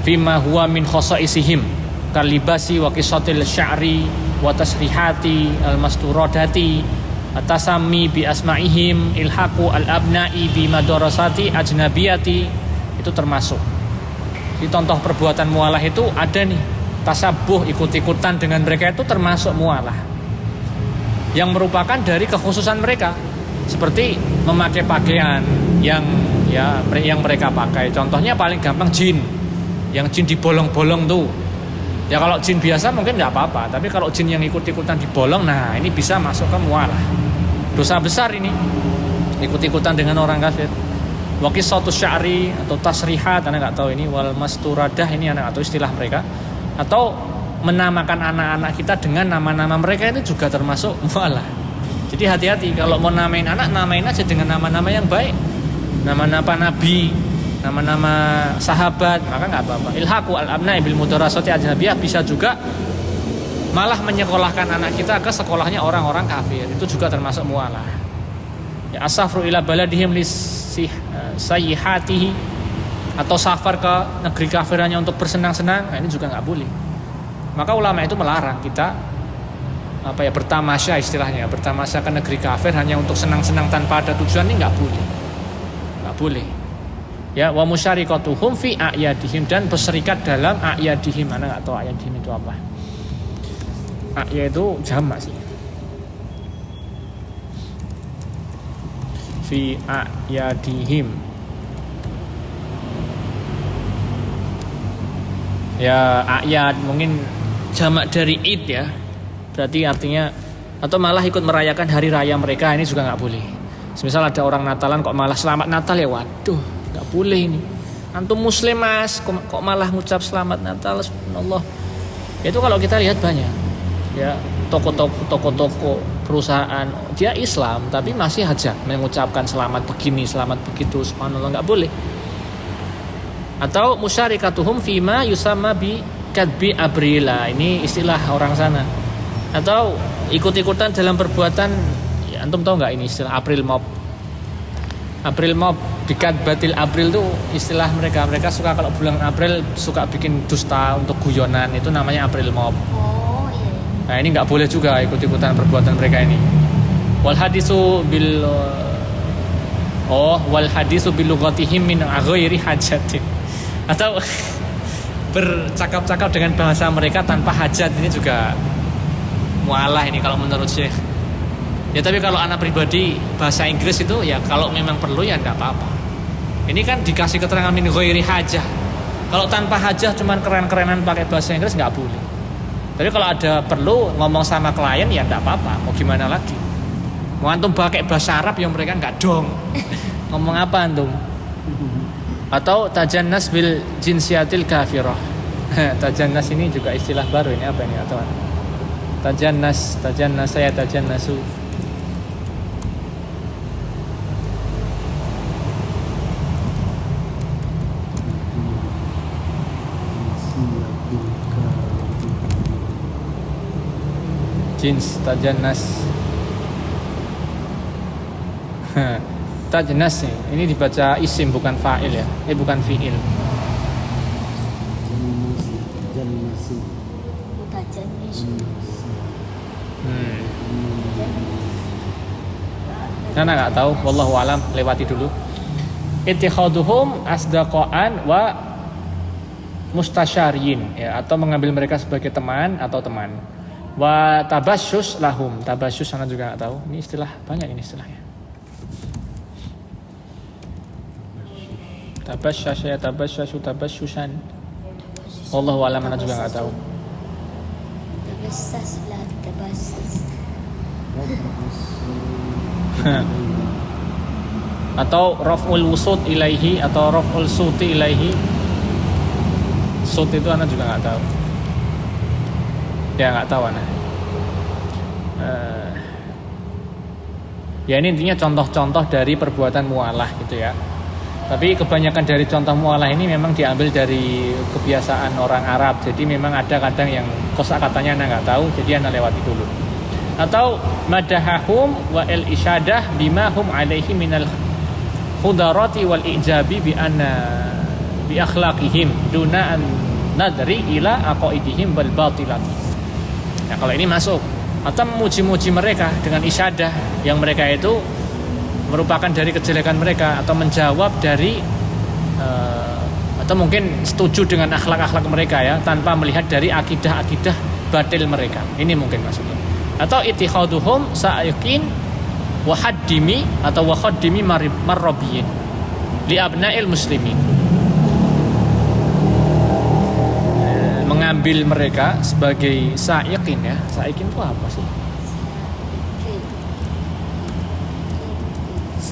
fima huwa min khosaisihim kalibasi wa qisatil sya'ri wa tasrihati al-masturadati atasami bi asma'ihim ilhaqu al-abna'i bi madarasati ajnabiyati. Itu termasuk. Di contoh perbuatan muwalah itu ada nih. Tasabuh, ikut-ikutan dengan mereka itu termasuk muwalah, yang merupakan dari kekhususan mereka. Seperti memakai pakaian yang mereka pakai. Contohnya paling gampang jin. Yang jin dibolong-bolong tuh. Ya kalau jin biasa mungkin nggak apa-apa, tapi kalau jin yang ikut-ikutan dibolong, nah ini bisa masuk ke mualah. Dosa besar ini. Ikut-ikutan dengan orang kafir. Wa qisatus sya'ri atau tasrihat, Anda nggak tahu ini, wal masturadah, ini Anda nggak tahu istilah mereka. Atau menamakan anak-anak kita dengan nama-nama mereka, itu juga termasuk mualah. Jadi hati-hati kalau mau namain anak, namain aja dengan nama-nama yang baik. Nama-nama nabi, nama-nama sahabat, maka nggak apa-apa. Ilhaqu al-abna'i bil mudarasati ajnabiyah, bisa juga malah menyekolahkan anak kita ke sekolahnya orang-orang kafir, itu juga termasuk mualah. Ya, asafru ila baladihim lisayhatihi, atau safar ke negeri kafirannya untuk bersenang-senang, nah ini juga nggak boleh. Maka ulama itu melarang kita bertamasya, istilahnya bertamasya ke negeri kafir hanya untuk senang-senang tanpa ada tujuan, ini nggak boleh. Ya, wa musyarikatuhum fi a'yadihim, dan berserikat dalam a'yadihim. Mana nggak tahu a'yadihim itu apa? A'ya itu jamak sih. Fi a'yadihim. Ya, a'yad mungkin jamak dari id ya. Berarti artinya, atau malah ikut merayakan hari raya mereka, ini juga nggak boleh. Misal ada orang Natalan kok malah selamat Natal, ya waduh, nggak boleh ini. Antum muslim mas, kok malah ngucap selamat Natal, subhanallah. Itu kalau kita lihat banyak, ya toko-toko perusahaan dia Islam tapi masih aja mengucapkan selamat begini, selamat begitu, subhanallah, nggak boleh. Atau musyarikatuhum fima yusamma bi kadbi abrila, ini istilah orang sana. Atau ikut-ikutan dalam perbuatan ya, antum tahu nggak ini istilah April Mop? April Mop, bikat batil April tuh istilah mereka suka kalau bulan April suka bikin dusta untuk guyonan, itu namanya April Mop. Oh iya. Nah ini nggak boleh juga ikut-ikutan perbuatan mereka ini. Wal hadisu bil lughatihim min ghairi hajatin. Atau bercakap-cakap dengan bahasa mereka tanpa hajat, ini juga mualah ini kalau menurut Syekh. Ya tapi kalau anak pribadi bahasa Inggris itu ya kalau memang perlu ya enggak apa-apa. Ini kan dikasih keterangan min ghairi hajah. Kalau tanpa hajah cuman keren-kerenan pakai bahasa Inggris enggak boleh. Tapi kalau ada perlu ngomong sama klien ya enggak apa-apa. Mau gimana lagi? Mau antum pakai bahasa Arab yang mereka enggak dong. Ngomong apa antum? Atau tajannas bil jinsiyatil kafirah. Tajannas ini juga istilah baru, ini apa ini atau tajannas saya tajannasu. Jins tajannas. Tajannas ini dibaca isim bukan fa'il ya. Bukan fi'il. Karena nggak tahu, wallahu alam, lewati dulu. Ittikhaduhum asdaqan wa mustasyariyin ya, atau mengambil mereka sebagai teman atau teman. Wa tabassus lahum, tabassus sana juga nggak tahu. Ini istilah banyak ini istilahnya. Tabassas ya tabassasu tabassusan. Wallahu alam, ana juga nggak tahu. Tabassas lah, tabassas. Atau raf'ul wusud ilaihi atau raf'ul suti ilaihi. Sut itu anak juga nggak tahu. Ya nggak tahu anak. Ya ini intinya contoh-contoh dari perbuatan mualah gitu ya. Tapi kebanyakan dari contoh mualah ini memang diambil dari kebiasaan orang Arab. Jadi memang ada kadang yang kosakatanya anak nggak tahu, jadi anak lewati dulu. Atau madahahum wa al isyadah bima hum alaihi minal khudarati wal ijabi bi anna bi akhlaqihim duna an nadri ila aqaidihim wal batilati. Nah kalau ini masuk. Atau memuji-muji mereka dengan isyadah yang mereka itu merupakan dari kejelekan mereka, atau menjawab dari atau mungkin setuju dengan akhlak-akhlak mereka ya, tanpa melihat dari akidah-akidah batil mereka. Ini mungkin maksudnya. Atau ittikhaduhum sa'iqin wa haddimi atau wa khaddimi marrabiyin li abna'il muslimin. Mengambil mereka sebagai sa'iqin ya. Sa'iqin itu apa sih?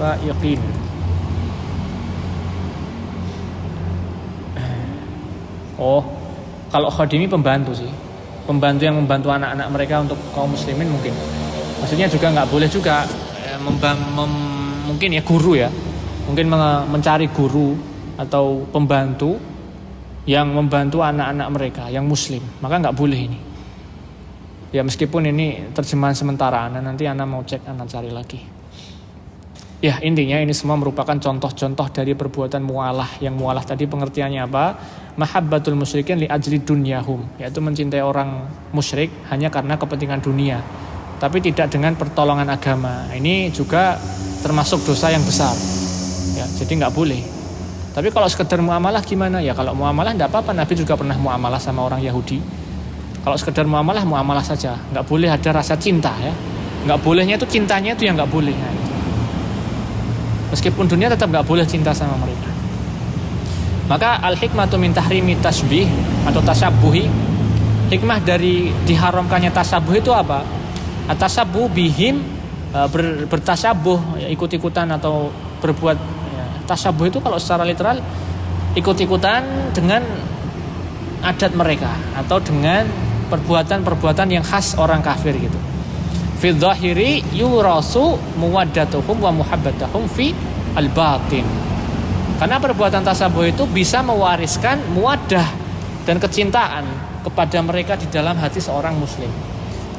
Sa'iqin. Oh, kalau khadimi pembantu sih. Pembantu yang membantu anak-anak mereka untuk kaum muslimin mungkin. Maksudnya juga nggak boleh juga mungkin ya guru ya. Mungkin mencari guru atau pembantu yang membantu anak-anak mereka yang muslim. Maka nggak boleh ini. Ya meskipun ini terjemahan sementara, nanti anak mau cek, anak cari lagi. Ya intinya ini semua merupakan contoh-contoh dari perbuatan mualah. Yang mualah tadi pengertiannya apa? Mahabbatul musyrikin li ajli dunyahum, yaitu mencintai orang musyrik hanya karena kepentingan dunia, tapi tidak dengan pertolongan agama. Ini juga termasuk dosa yang besar ya, jadi nggak boleh. Tapi kalau sekedar muamalah gimana? Ya kalau muamalah tidak apa-apa, Nabi juga pernah muamalah sama orang Yahudi. Kalau sekedar muamalah, muamalah saja, nggak boleh ada rasa cinta ya. Nggak bolehnya itu cintanya itu yang nggak boleh. Nah, itu. Meskipun dunia tetap nggak boleh cinta sama mereka. Maka al-hikmatu min tahrimi tasbih atau tasabbuhi, hikmah dari diharamkannya tasabuh itu apa? At-tasabbuh bihim, bertasabuh, ya, ikut-ikutan atau berbuat ya. Tasabuh itu kalau secara literal ikut-ikutan dengan adat mereka atau dengan perbuatan-perbuatan yang khas orang kafir gitu. Fi dhahiri yurasu muwaddatuhum wa muhabbatahum fi al-batin. Karena perbuatan tasabuh itu bisa mewariskan muwaddah dan kecintaan kepada mereka di dalam hati seorang muslim.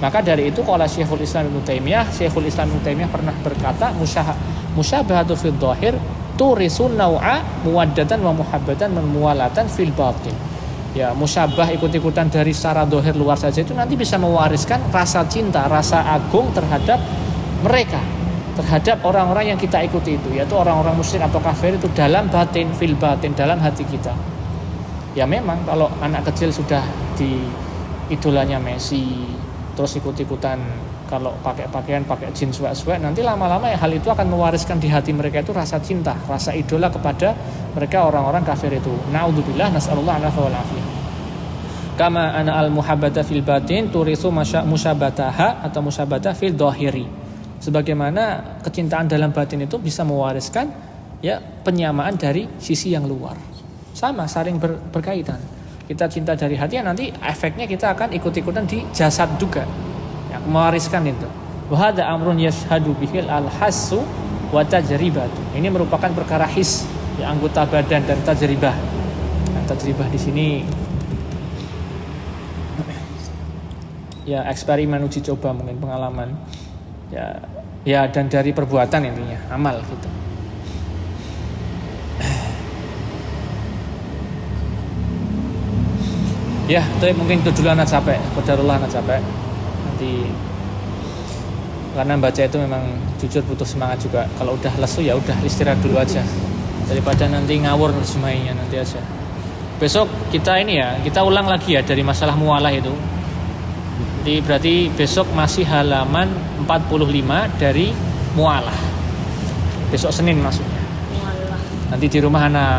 Maka dari itu kalau Syekhul Islam Ibnu Taimiyah pernah berkata musyabahatu fil dhahir turisun nau'a muwaddatan wa muhabbatan wa muwalatan fil batin. Ya, musyabah ikut-ikutan dari secara dhahir luar saja itu nanti bisa mewariskan rasa cinta, rasa agung terhadap mereka, terhadap orang-orang yang kita ikuti itu, yaitu orang-orang musyrik atau kafir itu dalam batin, fil batin, dalam hati kita. Ya memang kalau anak kecil sudah di idolanya Messi, terus ikut-ikutan kalau pakai pakaian pakai jeans suek-suek, nanti lama-lama ya hal itu akan mewariskan di hati mereka itu rasa cinta, rasa idola kepada mereka orang-orang kafir itu. Naudzubillah, nasallallahu alaihi wal afiyah. Kama ana al muhabbata fil batin turisu musyabataha atau musyabata fil dhahiri. Sebagaimana kecintaan dalam batin itu bisa mewariskan ya penyamaan dari sisi yang luar. Sama, saling berkaitan. Kita cinta dari hati, ya nanti efeknya kita akan ikut-ikutan di jasad juga, ya, mewariskan itu. Wa hadza amrun yashhadu bihil al-hassu wa tajribatu. Ini merupakan perkara his, ya, anggota badan dan tajribah. Nah, tajribah di sini ya eksperimen, uji coba, mungkin pengalaman. Ya dan dari perbuatan intinya, amal gitu. Ya, tapi mungkin itu dulu anak capek, qadarullah anak capek. Nanti karena baca itu memang jujur butuh semangat juga. Kalau udah lesu ya udah istirahat dulu aja. Daripada nanti ngawur semuanya nanti aja. Besok kita ini ya, kita ulang lagi ya dari masalah mualah itu. Jadi berarti besok masih halaman 45 dari mualah. Besok Senin maksudnya. Mualah. Nanti di rumah anak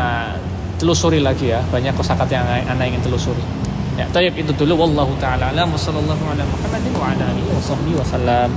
telusuri lagi ya, banyak kosakata yang anak ingin telusuri. Ya, tayyib itu dulu wallahu taala alam wa sallallahu ala Muhammadin wa ala alihi wa sahbihi wasallam.